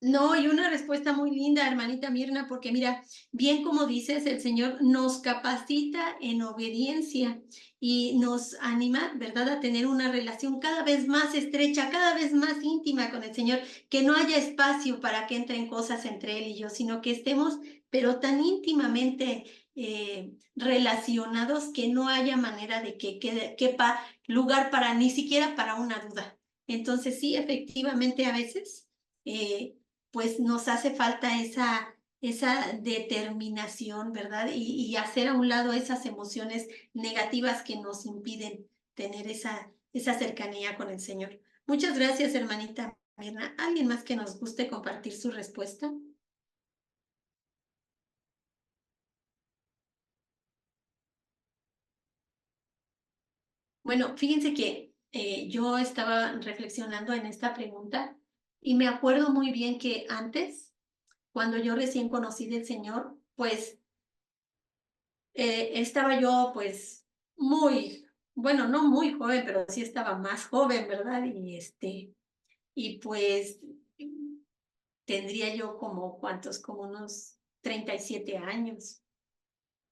No, y una respuesta muy linda, hermanita Mirna, porque mira, bien como dices, el Señor nos capacita en obediencia y nos anima, ¿verdad?, a tener una relación cada vez más estrecha, cada vez más íntima con el Señor, que no haya espacio para que entren cosas entre Él y yo, sino que estemos, pero tan íntimamente relacionados que no haya manera de que quepa lugar para, ni siquiera para una duda. Entonces, sí, efectivamente, a veces pues nos hace falta esa determinación, ¿verdad? Y hacer a un lado esas emociones negativas que nos impiden tener esa cercanía con el Señor. Muchas gracias, hermanita Mirna. ¿Alguien más que nos guste compartir su respuesta? Bueno, fíjense que yo estaba reflexionando en esta pregunta y me acuerdo muy bien que antes, cuando yo recién conocí del Señor, pues estaba yo pues muy, bueno, no muy joven, pero sí estaba más joven, ¿verdad? Y pues tendría yo como, ¿cuántos? Como unos 37 años.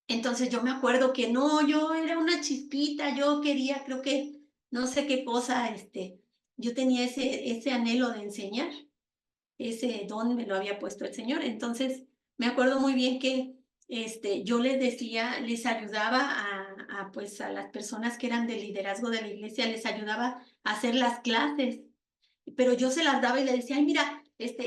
Entonces yo me acuerdo que no, yo era una chispita, yo quería, creo que, no sé qué cosa, yo tenía ese anhelo de enseñar, ese don me lo había puesto el Señor. Entonces me acuerdo muy bien que yo les decía, les ayudaba pues a las personas que eran de liderazgo de la iglesia, les ayudaba a hacer las clases, pero yo se las daba y le decía, ay, mira,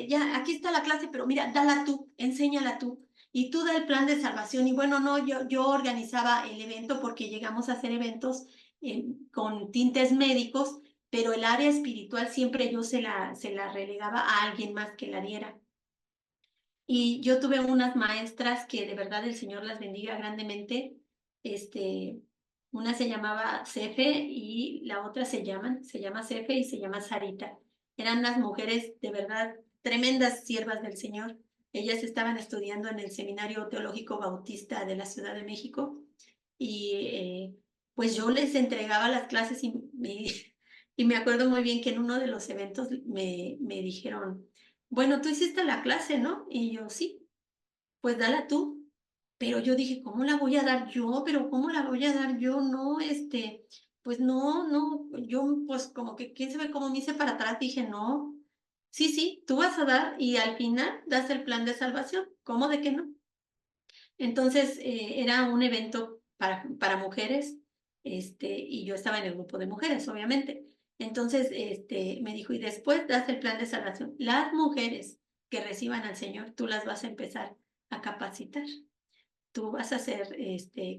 ya, aquí está la clase, pero mira, dala tú, enséñala tú, y tú da el plan de salvación. Y bueno, no, yo organizaba el evento porque llegamos a hacer eventos con tintes médicos, pero el área espiritual siempre yo se la relegaba a alguien más que la diera. Y yo tuve unas maestras que de verdad el Señor las bendiga grandemente. Una se llamaba Cefe y la otra se llama Cefe y se llama Sarita. Eran unas mujeres de verdad tremendas siervas del Señor. Ellas estaban estudiando en el Seminario Teológico Bautista de la Ciudad de México y pues yo les entregaba las clases y me acuerdo muy bien que en uno de los eventos me dijeron, bueno, tú hiciste la clase, ¿no? Y yo, sí, pues dala tú. Pero yo dije, ¿cómo la voy a dar yo? Pero ¿cómo la voy a dar yo? No, pues no, yo pues como que, quién sabe cómo me hice para atrás, dije, no, sí, tú vas a dar y al final das el plan de salvación. ¿Cómo de que no? Entonces, era un evento para mujeres, y yo estaba en el grupo de mujeres, obviamente. Entonces, me dijo, y después das el plan de salvación. Las mujeres que reciban al Señor, tú las vas a empezar a capacitar. Tú vas a ser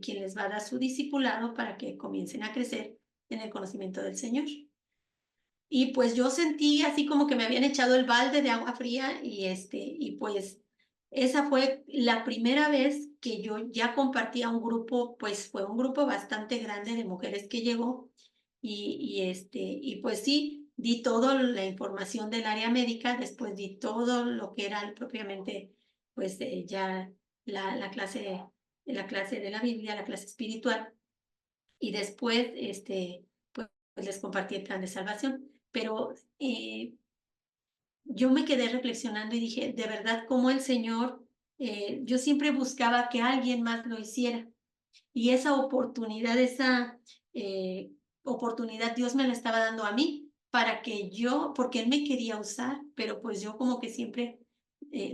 quien les va a dar su discipulado para que comiencen a crecer en el conocimiento del Señor. Y pues yo sentí así como que me habían echado el balde de agua fría y pues esa fue la primera vez que yo ya compartía un grupo, pues fue un grupo bastante grande de mujeres que llegó y pues sí, di toda la información del área médica, después di todo lo que era propiamente pues ya la clase de la Biblia, la clase espiritual y después pues les compartí el plan de salvación. Pero yo me quedé reflexionando y dije, de verdad, cómo el Señor yo siempre buscaba que alguien más lo hiciera. Y esa oportunidad Dios me la estaba dando a mí para que yo, porque Él me quería usar, pero pues yo como que siempre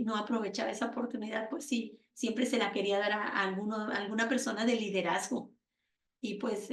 no aprovechaba esa oportunidad, pues sí, siempre se la quería dar a alguna persona de liderazgo. Y pues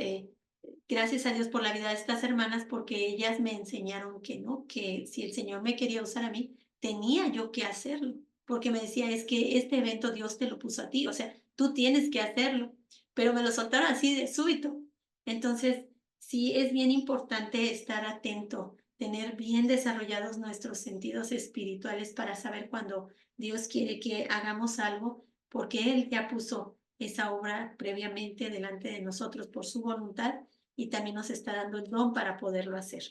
gracias a Dios por la vida de estas hermanas, porque ellas me enseñaron que no, que si el Señor me quería usar a mí, tenía yo que hacerlo, porque me decía, es que este evento Dios te lo puso a ti, o sea, tú tienes que hacerlo, pero me lo soltaron así de súbito. Entonces, sí es bien importante estar atento, tener bien desarrollados nuestros sentidos espirituales para saber cuando Dios quiere que hagamos algo, porque Él ya puso esa obra previamente delante de nosotros por su voluntad y también nos está dando el don para poderlo hacer.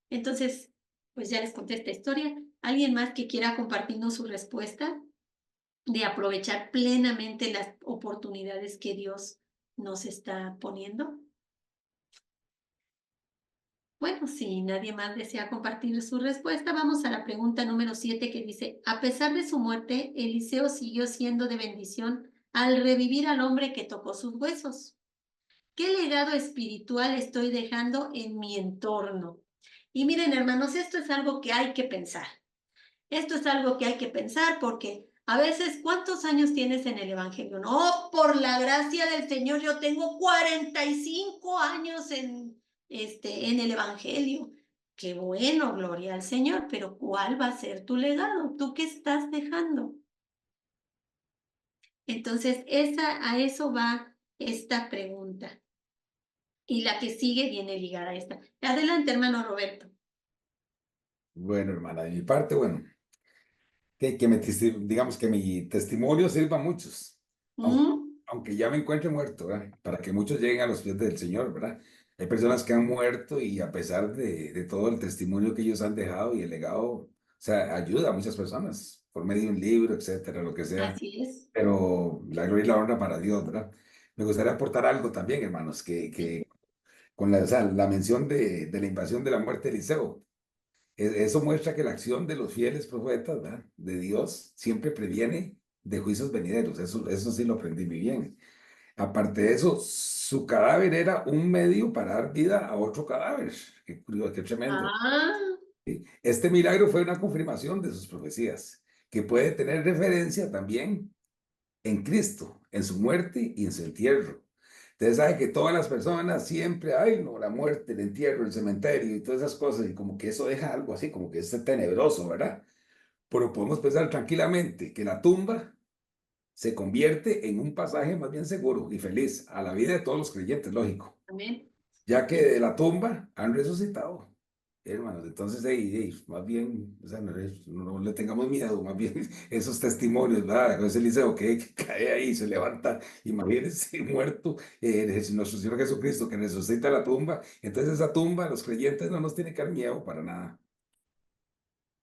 Entonces, pues ya les conté esta historia. ¿Alguien más que quiera compartirnos su respuesta de aprovechar plenamente las oportunidades que Dios nos está poniendo? Bueno, si nadie más desea compartir su respuesta, vamos a la pregunta número 7 que dice, a pesar de su muerte, Eliseo siguió siendo de bendición al revivir al hombre que tocó sus huesos. ¿Qué legado espiritual estoy dejando en mi entorno? Y miren, hermanos, esto es algo que hay que pensar. Esto es algo que hay que pensar porque a veces, ¿cuántos años tienes en el Evangelio? No, por la gracia del Señor, yo tengo 45 años en el Evangelio. Qué bueno, gloria al Señor, pero ¿cuál va a ser tu legado? ¿Tú qué estás dejando? Entonces, a eso va esta pregunta. Y la que sigue viene ligada a esta. Adelante, hermano Roberto. Bueno, hermana, de mi parte, bueno, digamos que mi testimonio sirva a muchos, aunque ya me encuentre muerto, ¿verdad? Para que muchos lleguen a los pies del Señor, ¿verdad? Hay personas que han muerto y a pesar de todo el testimonio que ellos han dejado y el legado, o sea, ayuda a muchas personas por medio de un libro, etcétera, lo que sea. Así es. Pero la gloria y la honra para Dios, ¿verdad? Me gustaría aportar algo también, hermanos, que con o sea, la mención de la invasión de la muerte de Eliseo. Eso muestra que la acción de los fieles profetas, ¿verdad? De Dios siempre previene de juicios venideros. Eso sí lo aprendí muy bien. Aparte de eso, su cadáver era un medio para dar vida a otro cadáver. Qué curioso, qué tremendo. Ah, Este milagro fue una confirmación de sus profecías, que puede tener referencia también en Cristo, en su muerte y en su entierro. Ustedes saben que todas las personas siempre, ay, no, la muerte, el entierro, el cementerio y todas esas cosas, y como que eso deja algo así, como que es tenebroso, ¿verdad? Pero podemos pensar tranquilamente que la tumba se convierte en un pasaje más bien seguro y feliz a la vida de todos los creyentes, lógico, amén. ya que de la tumba han resucitado. Hermanos, entonces, más bien, o sea, no le tengamos miedo, más bien esos testimonios, ¿verdad? Con ese Eliseo que cae ahí, se levanta, imagínense, muerto, nuestro Señor Jesucristo que resucita la tumba, entonces esa tumba, los creyentes no nos tiene que dar miedo para nada.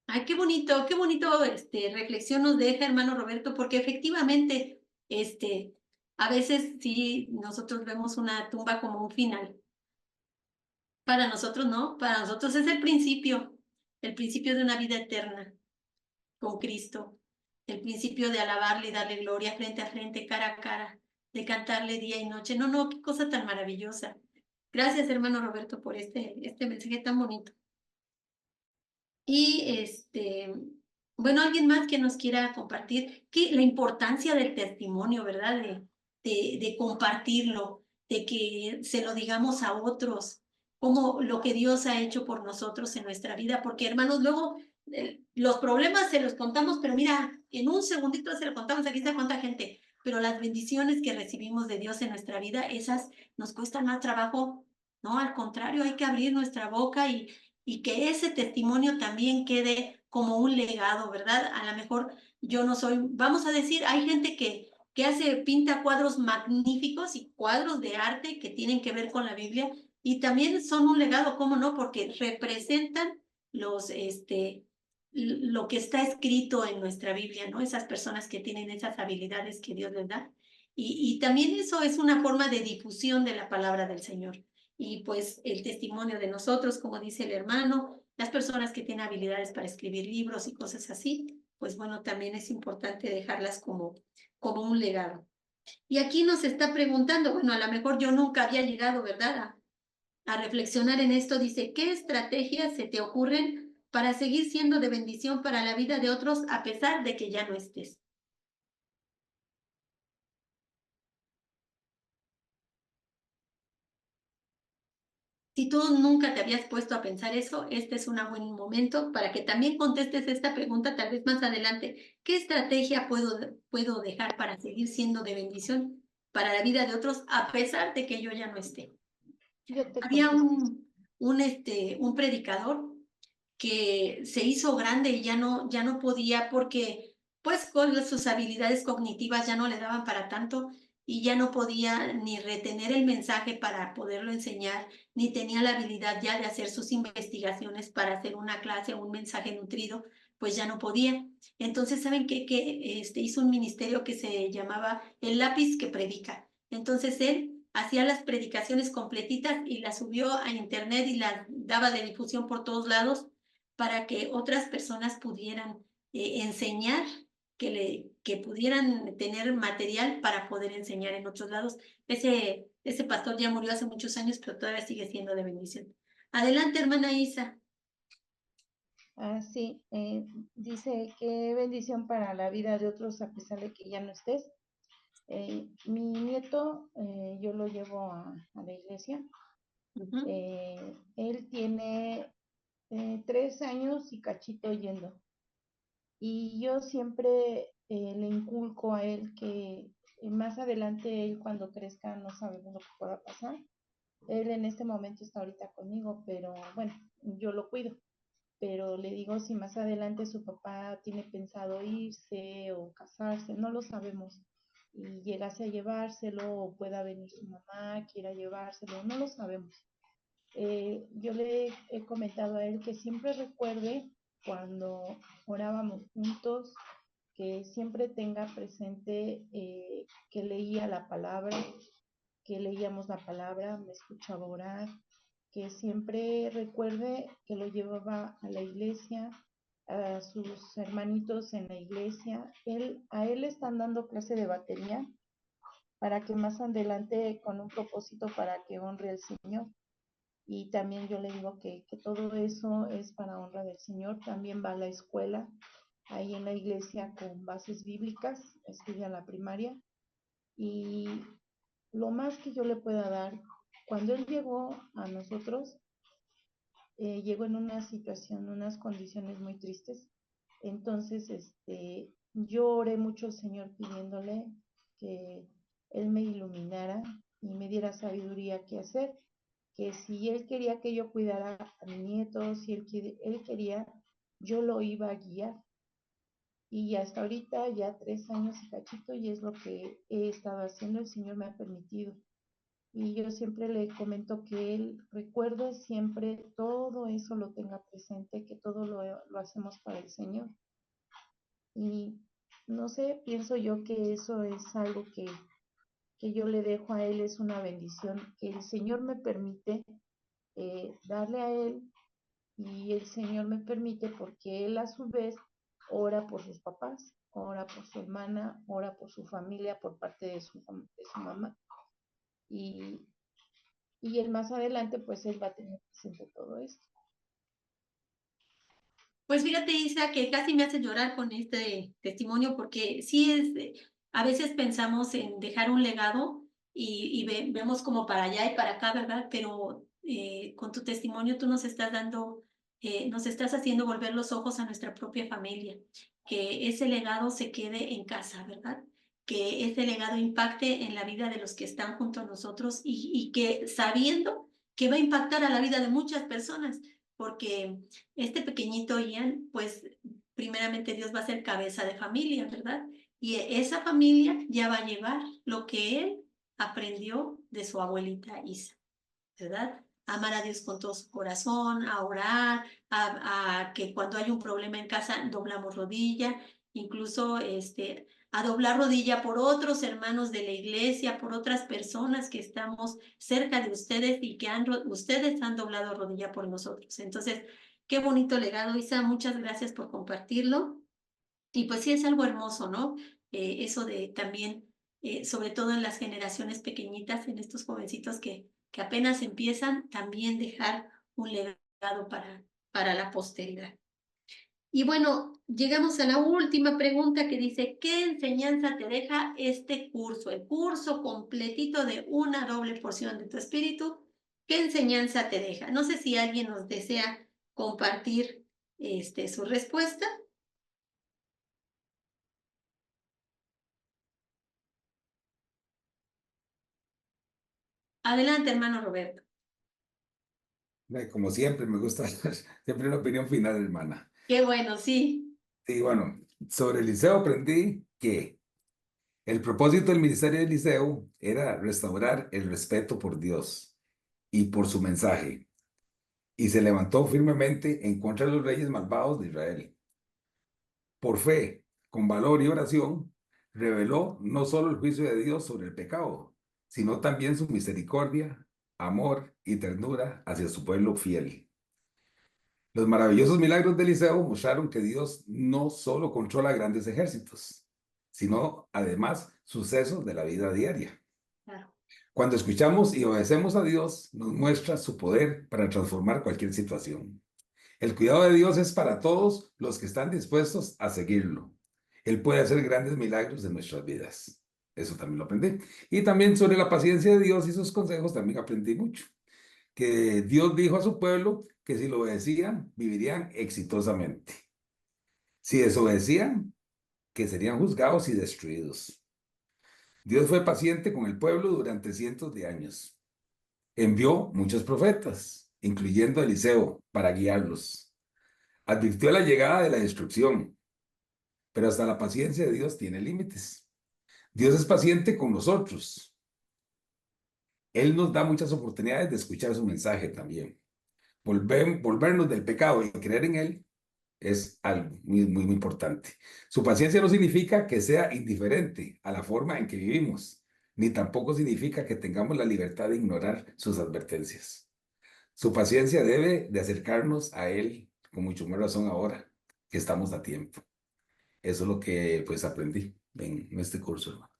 Ay, qué bonito, reflexión nos deja, hermano Roberto, porque efectivamente, a veces sí, nosotros vemos una tumba como un final. Para nosotros no, para nosotros es el principio de una vida eterna con Cristo, el principio de alabarle y darle gloria frente a frente, cara a cara, de cantarle día y noche. No, no, qué cosa tan maravillosa. Gracias, hermano Roberto, por este mensaje tan bonito. Y bueno, alguien más que nos quiera compartir la importancia del testimonio, ¿verdad? De compartirlo, de que se lo digamos a otros, como lo que Dios ha hecho por nosotros en nuestra vida, porque hermanos, luego los problemas se los contamos, pero mira, en un segundito se lo contamos, aquí está cuánta gente, pero las bendiciones que recibimos de Dios en nuestra vida, esas nos cuestan más trabajo, ¿no? Al contrario, hay que abrir nuestra boca y que ese testimonio también quede como un legado, ¿verdad? A lo mejor yo no soy, vamos a decir, hay gente que pinta cuadros magníficos y cuadros de arte que tienen que ver con la Biblia y también son un legado, ¿cómo no? Porque representan lo que está escrito en nuestra Biblia, ¿no? Esas personas que tienen esas habilidades que Dios les da. Y también eso es una forma de difusión de la palabra del Señor. Y pues el testimonio de nosotros, como dice el hermano, las personas que tienen habilidades para escribir libros y cosas así, pues bueno, también es importante dejarlas como un legado. Y aquí nos está preguntando, bueno, a lo mejor yo nunca había llegado, ¿verdad? A reflexionar en esto, dice, ¿qué estrategias se te ocurren para seguir siendo de bendición para la vida de otros a pesar de que ya no estés? Si tú nunca te habías puesto a pensar eso, este es un buen momento para que también contestes esta pregunta tal vez más adelante. ¿Qué estrategia puedo dejar para seguir siendo de bendición para la vida de otros a pesar de que yo ya no esté? Yo te Había contesto. un predicador que se hizo grande y ya no podía porque pues con sus habilidades cognitivas ya no le daban para tanto y ya no podía ni retener el mensaje para poderlo enseñar, ni tenía la habilidad ya de hacer sus investigaciones para hacer una clase o un mensaje nutrido, pues ya no podía. Entonces, ¿saben qué? Que hizo un ministerio que se llamaba El Lápiz que Predica. Entonces él hacía las predicaciones completitas y las subió a internet y las daba de difusión por todos lados para que otras personas pudieran enseñar, que pudieran tener material para poder enseñar en otros lados. Ese pastor ya murió hace muchos años, pero todavía sigue siendo de bendición. Adelante, hermana Isa. Sí, dice, qué bendición para la vida de otros a pesar de que ya no estés. Mi nieto, yo lo llevo a la iglesia. Él tiene 3 años y cachito yendo. Y yo siempre le inculco a él que más adelante él cuando crezca no sabemos lo que pueda pasar. Él en este momento está ahorita conmigo, pero bueno, yo lo cuido. Pero le digo, si más adelante su papá tiene pensado irse o casarse, no lo sabemos. Y llegase a llevárselo o pueda venir su mamá, quiera llevárselo, no lo sabemos. Yo le he comentado a él que siempre recuerde cuando orábamos juntos, que siempre tenga presente que leía la palabra, que leíamos la palabra, me escuchaba orar, que siempre recuerde que lo llevaba a la iglesia, a sus hermanitos en la iglesia. A él le están dando clase de batería para que más adelante con un propósito para que honre al Señor. Y también yo le digo que todo eso es para honra del Señor. También va a la escuela, ahí en la iglesia con bases bíblicas, estudia la primaria. Y lo más que yo le pueda dar, cuando él llegó a nosotros, llegó en una situación, unas condiciones muy tristes. Entonces, yo oré mucho al Señor pidiéndole que Él me iluminara y me diera sabiduría qué hacer, que si Él quería que yo cuidara a mi nieto, si él quería, yo lo iba a guiar. Y hasta ahorita ya 3 años y cachito y es lo que he estado haciendo, el Señor me ha permitido. Y yo siempre le comento que él recuerde siempre todo eso, lo tenga presente, que todo lo hacemos para el Señor. Y no sé, pienso yo que eso es algo que yo le dejo a él, es una bendición que el Señor me permite darle a él y el Señor me permite porque él a su vez ora por sus papás, ora por su hermana, ora por su familia por parte de su mamá. Y él más adelante, pues él va a tener presente todo esto. Pues fíjate, Isa, que casi me hace llorar con este testimonio porque sí a veces pensamos en dejar un legado y vemos como para allá y para acá, ¿verdad? Pero con tu testimonio tú nos estás nos estás haciendo volver los ojos a nuestra propia familia, que ese legado se quede en casa, ¿verdad? Que ese legado impacte en la vida de los que están junto a nosotros y que sabiendo que va a impactar a la vida de muchas personas, porque este pequeñito Ian, pues primeramente Dios va a ser cabeza de familia, ¿verdad? Y esa familia ya va a llevar lo que él aprendió de su abuelita Isa, ¿verdad? Amar a Dios con todo su corazón, a orar, a que cuando hay un problema en casa doblamos rodilla, incluso a doblar rodilla por otros hermanos de la iglesia, por otras personas que estamos cerca de ustedes y que ustedes han doblado rodilla por nosotros. Entonces, qué bonito legado, Isa, muchas gracias por compartirlo. Y pues sí es algo hermoso, ¿no? Eso de también, sobre todo en las generaciones pequeñitas, en estos jovencitos que apenas empiezan, también dejar un legado para la posteridad. Y bueno, llegamos a la última pregunta que dice, ¿qué enseñanza te deja este curso? El curso completito de una doble porción de tu espíritu. ¿Qué enseñanza te deja? No sé si alguien nos desea compartir su respuesta. Adelante, hermano Roberto. Como siempre, me gusta siempre una opinión final, hermana. Qué bueno, sí. Sí, bueno, sobre Eliseo aprendí que el propósito del ministerio de Eliseo era restaurar el respeto por Dios y por su mensaje, y se levantó firmemente en contra de los reyes malvados de Israel. Por fe, con valor y oración, reveló no solo el juicio de Dios sobre el pecado, sino también su misericordia, amor y ternura hacia su pueblo fiel. Los maravillosos milagros de Eliseo mostraron que Dios no solo controla grandes ejércitos, sino además sucesos de la vida diaria. Claro. Cuando escuchamos y obedecemos a Dios, nos muestra su poder para transformar cualquier situación. El cuidado de Dios es para todos los que están dispuestos a seguirlo. Él puede hacer grandes milagros en nuestras vidas. Eso también lo aprendí. Y también sobre la paciencia de Dios y sus consejos también aprendí mucho. Que Dios dijo a su pueblo que si lo obedecían, vivirían exitosamente. Si desobedecían, que serían juzgados y destruidos. Dios fue paciente con el pueblo durante cientos de años. Envió muchos profetas, incluyendo a Eliseo, para guiarlos. Advirtió la llegada de la destrucción, pero hasta la paciencia de Dios tiene límites. Dios es paciente con nosotros. Él nos da muchas oportunidades de escuchar su mensaje también. Volvernos del pecado y creer en Él es algo muy, muy, muy importante. Su paciencia no significa que sea indiferente a la forma en que vivimos, ni tampoco significa que tengamos la libertad de ignorar sus advertencias. Su paciencia debe de acercarnos a Él con mucho más razón ahora que estamos a tiempo. Eso es lo que pues aprendí en este curso, hermano.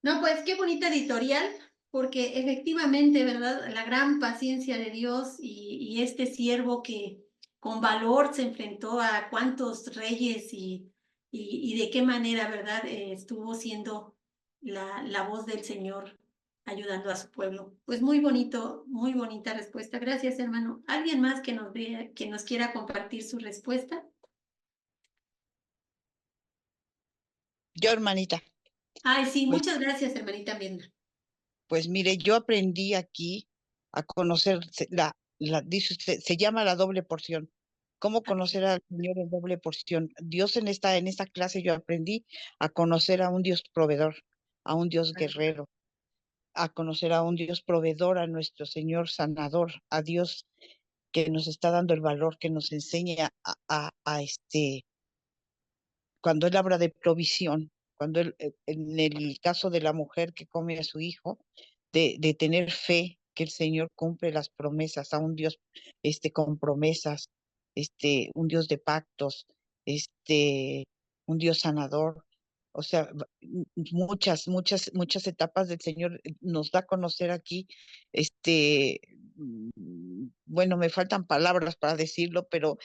No, pues qué bonita editorial, porque efectivamente, ¿verdad? La gran paciencia de Dios y este siervo que con valor se enfrentó a cuántos reyes y de qué manera, ¿verdad? Estuvo siendo la voz del Señor ayudando a su pueblo. Pues muy bonito, muy bonita respuesta. Gracias, hermano. ¿Alguien más que que nos quiera compartir su respuesta? Yo, hermanita, Ay, sí, pues, muchas gracias, hermanita Mirna. pues mire, yo aprendí aquí a conocer dice usted, se llama la doble porción. ¿Cómo conocer al Señor en doble porción? Dios en esta clase yo aprendí a conocer a un Dios proveedor, a un Dios guerrero, a conocer a un Dios proveedor, a nuestro Señor sanador, a Dios que nos está dando el valor, que nos enseña cuando Él habla de provisión, cuando en el caso de la mujer que come a su hijo, de tener fe que el Señor cumple las promesas, a un Dios con promesas, un Dios de pactos, un Dios sanador. O sea, muchas etapas del Señor nos da a conocer aquí, bueno, me faltan palabras para decirlo, pero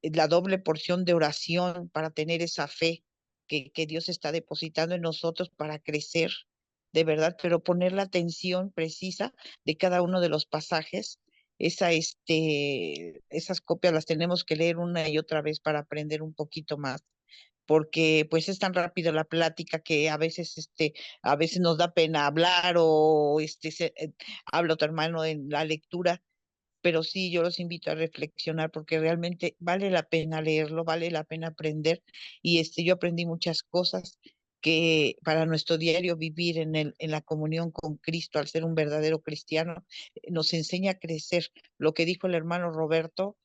la doble porción de oración para tener esa fe que Dios está depositando en nosotros para crecer de verdad, pero poner la atención precisa de cada uno de los pasajes. Esas copias las tenemos que leer una y otra vez para aprender un poquito más, porque pues es tan rápido la plática que a veces nos da pena hablar o habla otro hermano en la lectura, pero sí, yo los invito a reflexionar porque realmente vale la pena leerlo, vale la pena aprender. Y yo aprendí muchas cosas que para nuestro diario vivir en la comunión con Cristo, al ser un verdadero cristiano, nos enseña a crecer. Lo que dijo el hermano Roberto,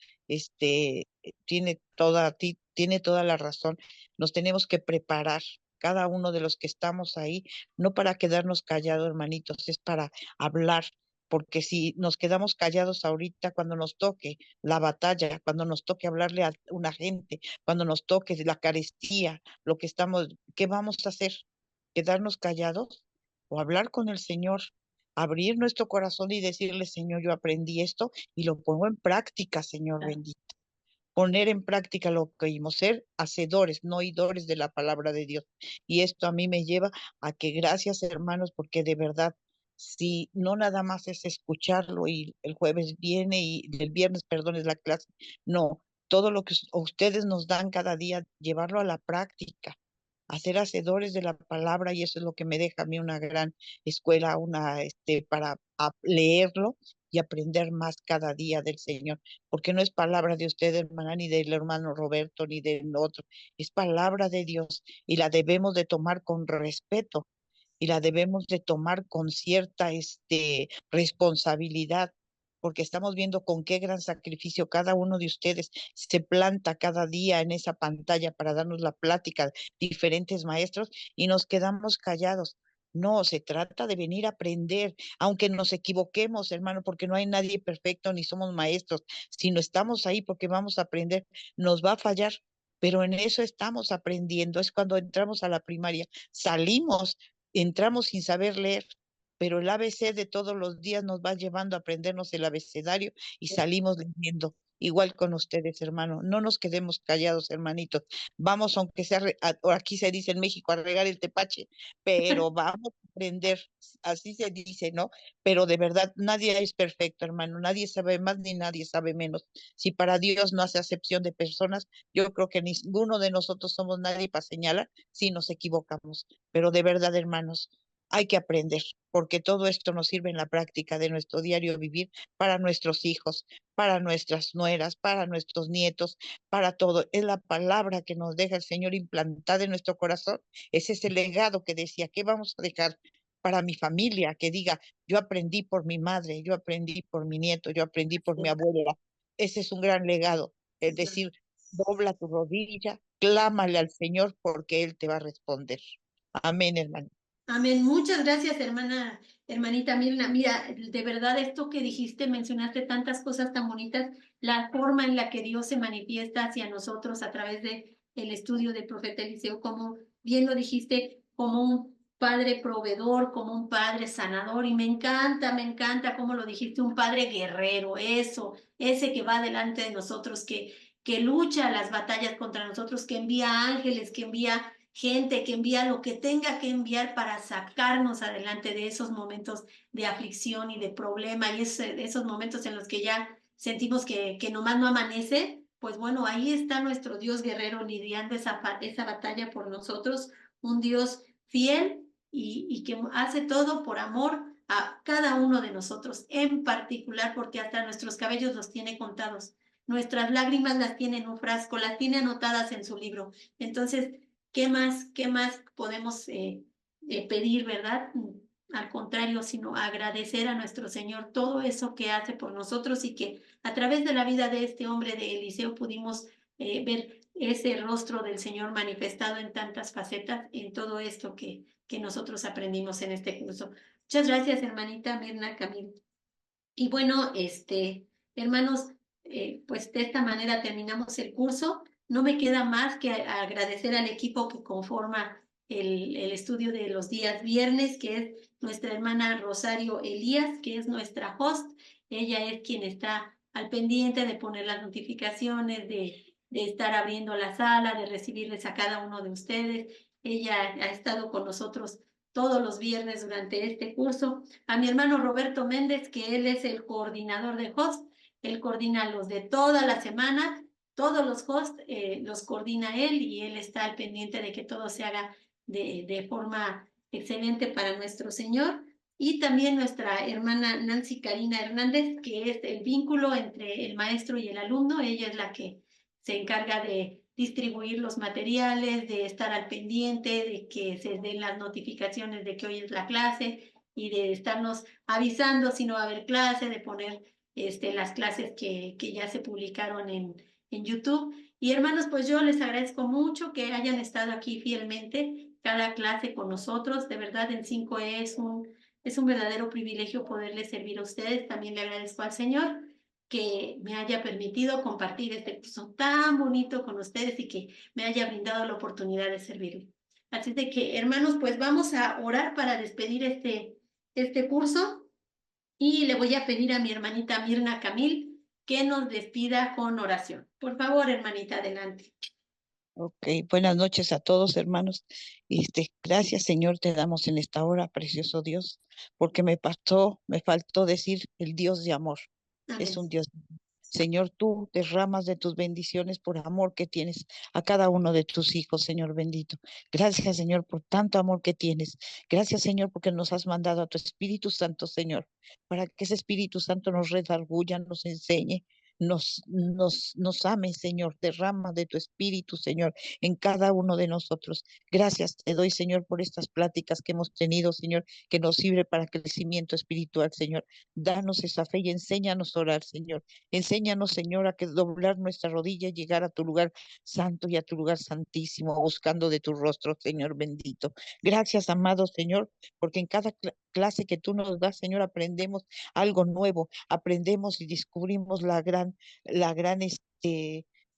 tiene toda la razón. Nos tenemos que preparar, cada uno de los que estamos ahí, no para quedarnos callados, hermanitos, es para hablar porque si nos quedamos callados ahorita, cuando nos toque la batalla, cuando nos toque hablarle a una gente, cuando nos toque la carestía, lo que estamos, ¿qué vamos a hacer? ¿Quedarnos callados o hablar con el Señor? Abrir nuestro corazón y decirle, Señor, yo aprendí esto y lo pongo en práctica, Señor bendito. Poner en práctica lo que oímos, ser hacedores, no oidores de la palabra de Dios. Y esto a mí me lleva a que gracias, hermanos, porque de verdad, si no nada más es escucharlo y el jueves viene y el viernes, perdón, es la clase, no, todo lo que ustedes nos dan cada día, llevarlo a la práctica, a ser hacedores de la palabra, y eso es lo que me deja a mí una gran escuela, para leerlo y aprender más cada día del Señor, porque no es palabra de usted, hermana, ni del hermano Roberto, ni del otro, es palabra de Dios y la debemos de tomar con respeto y la debemos de tomar con cierta responsabilidad, porque estamos viendo con qué gran sacrificio cada uno de ustedes se planta cada día en esa pantalla para darnos la plática, diferentes maestros, y nos quedamos callados. No, se trata de venir a aprender, aunque nos equivoquemos, hermano, porque no hay nadie perfecto ni somos maestros. Si no estamos ahí porque vamos a aprender, nos va a fallar, pero en eso estamos aprendiendo. Es cuando entramos a la primaria, salimos, entramos sin saber leer, pero el ABC de todos los días nos va llevando a aprendernos el abecedario y salimos leyendo. Igual con ustedes, hermano. No nos quedemos callados, hermanitos. Vamos, aunque sea, o aquí se dice en México, a regar el tepache, pero vamos a aprender. Así se dice, ¿no? Pero de verdad, nadie es perfecto, hermano. Nadie sabe más ni nadie sabe menos. Si para Dios no hace acepción de personas, yo creo que ninguno de nosotros somos nadie para señalar si nos equivocamos. Pero de verdad, hermanos, hay que aprender, porque todo esto nos sirve en la práctica de nuestro diario vivir para nuestros hijos, para nuestras nueras, para nuestros nietos, para todo. Es la palabra que nos deja el Señor implantada en nuestro corazón. Ese es el legado que decía, ¿qué vamos a dejar para mi familia? Que diga, yo aprendí por mi madre, yo aprendí por mi nieto, yo aprendí por mi abuela. Ese es un gran legado. Es decir, dobla tu rodilla, clámale al Señor porque Él te va a responder. Amén, hermano. Amén. Muchas gracias, hermanita Mirna. Mira, de verdad esto que dijiste, mencionaste tantas cosas tan bonitas, la forma en la que Dios se manifiesta hacia nosotros a través de el estudio del profeta Eliseo, como bien lo dijiste, como un padre proveedor, como un padre sanador, y me encanta cómo lo dijiste, un padre guerrero, eso, ese que va delante de nosotros, que lucha las batallas contra nosotros, que envía ángeles, que envía gente, que envía lo que tenga que enviar para sacarnos adelante de esos momentos de aflicción y de problema y esos momentos en los que ya sentimos que nomás no amanece. Pues bueno, ahí está nuestro Dios guerrero lidiando esa batalla por nosotros, un Dios fiel y que hace todo por amor a cada uno de nosotros, en particular porque hasta nuestros cabellos los tiene contados, nuestras lágrimas las tiene en un frasco, las tiene anotadas en su libro. Entonces, qué más podemos pedir, verdad? Al contrario, sino agradecer a nuestro Señor todo eso que hace por nosotros y que a través de la vida de este hombre de Eliseo pudimos ver ese rostro del Señor manifestado en tantas facetas, en todo esto que nosotros aprendimos en este curso. Muchas gracias, hermanita Mirna Camil. Y bueno, hermanos, pues de esta manera terminamos el curso. No me queda más que agradecer al equipo que conforma el estudio de los días viernes, que es nuestra hermana Rosario Elías, que es nuestra host. Ella es quien está al pendiente de poner las notificaciones, de estar abriendo la sala, de recibirles a cada uno de ustedes. Ella ha estado con nosotros todos los viernes durante este curso. A mi hermano Roberto Méndez, que él es el coordinador de host, él coordina los de toda la semana, todos los hosts los coordina él y él está al pendiente de que todo se haga de forma excelente para nuestro Señor. Y también nuestra hermana Nancy Karina Hernández, que es el vínculo entre el maestro y el alumno. Ella es la que se encarga de distribuir los materiales, de estar al pendiente, de que se den las notificaciones de que hoy es la clase y de estarnos avisando si no va a haber clase, de poner las clases que ya se publicaron en YouTube. Y hermanos, pues yo les agradezco mucho que hayan estado aquí fielmente cada clase con nosotros. De verdad, en 5E Es un verdadero privilegio poderle servir a ustedes. También le agradezco al Señor que me haya permitido compartir este curso tan bonito con ustedes y que me haya brindado la oportunidad de servirle. Así de que, hermanos, pues vamos a orar para despedir este curso y le voy a pedir a mi hermanita Mirna Camil que nos despida con oración. Por favor, hermanita, adelante. Ok, buenas noches a todos, hermanos. Gracias, Señor, te damos en esta hora, precioso Dios, porque me faltó decir el Dios de amor. Es Amén. un Dios. Señor, tú derramas de tus bendiciones por amor que tienes a cada uno de tus hijos, Señor bendito. Gracias, Señor, por tanto amor que tienes. Gracias, Señor, porque nos has mandado a tu Espíritu Santo, Señor, para que ese Espíritu Santo nos redarguya, nos enseñe, nos ame, Señor. Derrama de tu Espíritu, Señor, en cada uno de nosotros. Gracias te doy, Señor, por estas pláticas que hemos tenido, Señor, que nos sirve para crecimiento espiritual, Señor. Danos esa fe y enséñanos a orar, Señor. Enséñanos, Señor, a que doblar nuestra rodilla y llegar a tu lugar santo y a tu lugar santísimo, buscando de tu rostro, Señor bendito. Gracias, amado Señor, porque en cada clase que tú nos das, Señor, aprendemos algo nuevo, aprendemos y descubrimos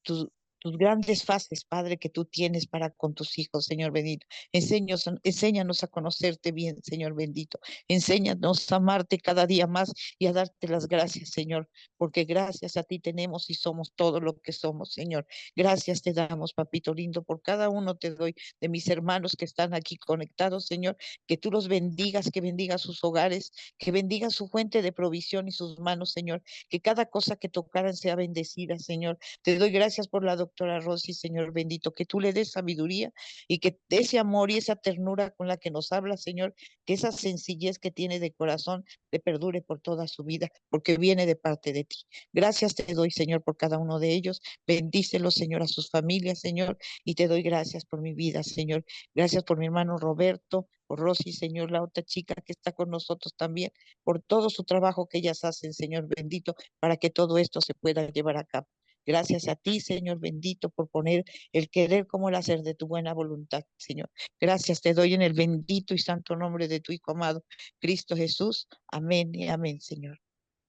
tu- tus grandes fases, Padre, que tú tienes para con tus hijos, Señor bendito. Enséñanos a conocerte bien, Señor bendito. Enséñanos a amarte cada día más y a darte las gracias, Señor, porque gracias a ti tenemos y somos todo lo que somos, Señor. Gracias te damos, papito lindo, por cada uno te doy de mis hermanos que están aquí conectados, Señor, que tú los bendigas, que bendigas sus hogares, que bendigas su fuente de provisión y sus manos, Señor, que cada cosa que tocaran sea bendecida, Señor. Te doy gracias por la doctora Rosy, Señor bendito, que tú le des sabiduría y que ese amor y esa ternura con la que nos habla, Señor, que esa sencillez que tiene de corazón le perdure por toda su vida, porque viene de parte de ti. Gracias te doy, Señor, por cada uno de ellos. Bendícelos, Señor, a sus familias, Señor, y te doy gracias por mi vida, Señor. Gracias por mi hermano Roberto, por Rosy, Señor, la otra chica que está con nosotros también, por todo su trabajo que ellas hacen, Señor bendito, para que todo esto se pueda llevar a cabo. Gracias a ti, Señor bendito, por poner el querer como el hacer de tu buena voluntad, Señor. Gracias te doy en el bendito y santo nombre de tu Hijo amado, Cristo Jesús. Amén y amén, Señor.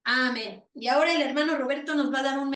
Amén. Y ahora el hermano Roberto nos va a dar un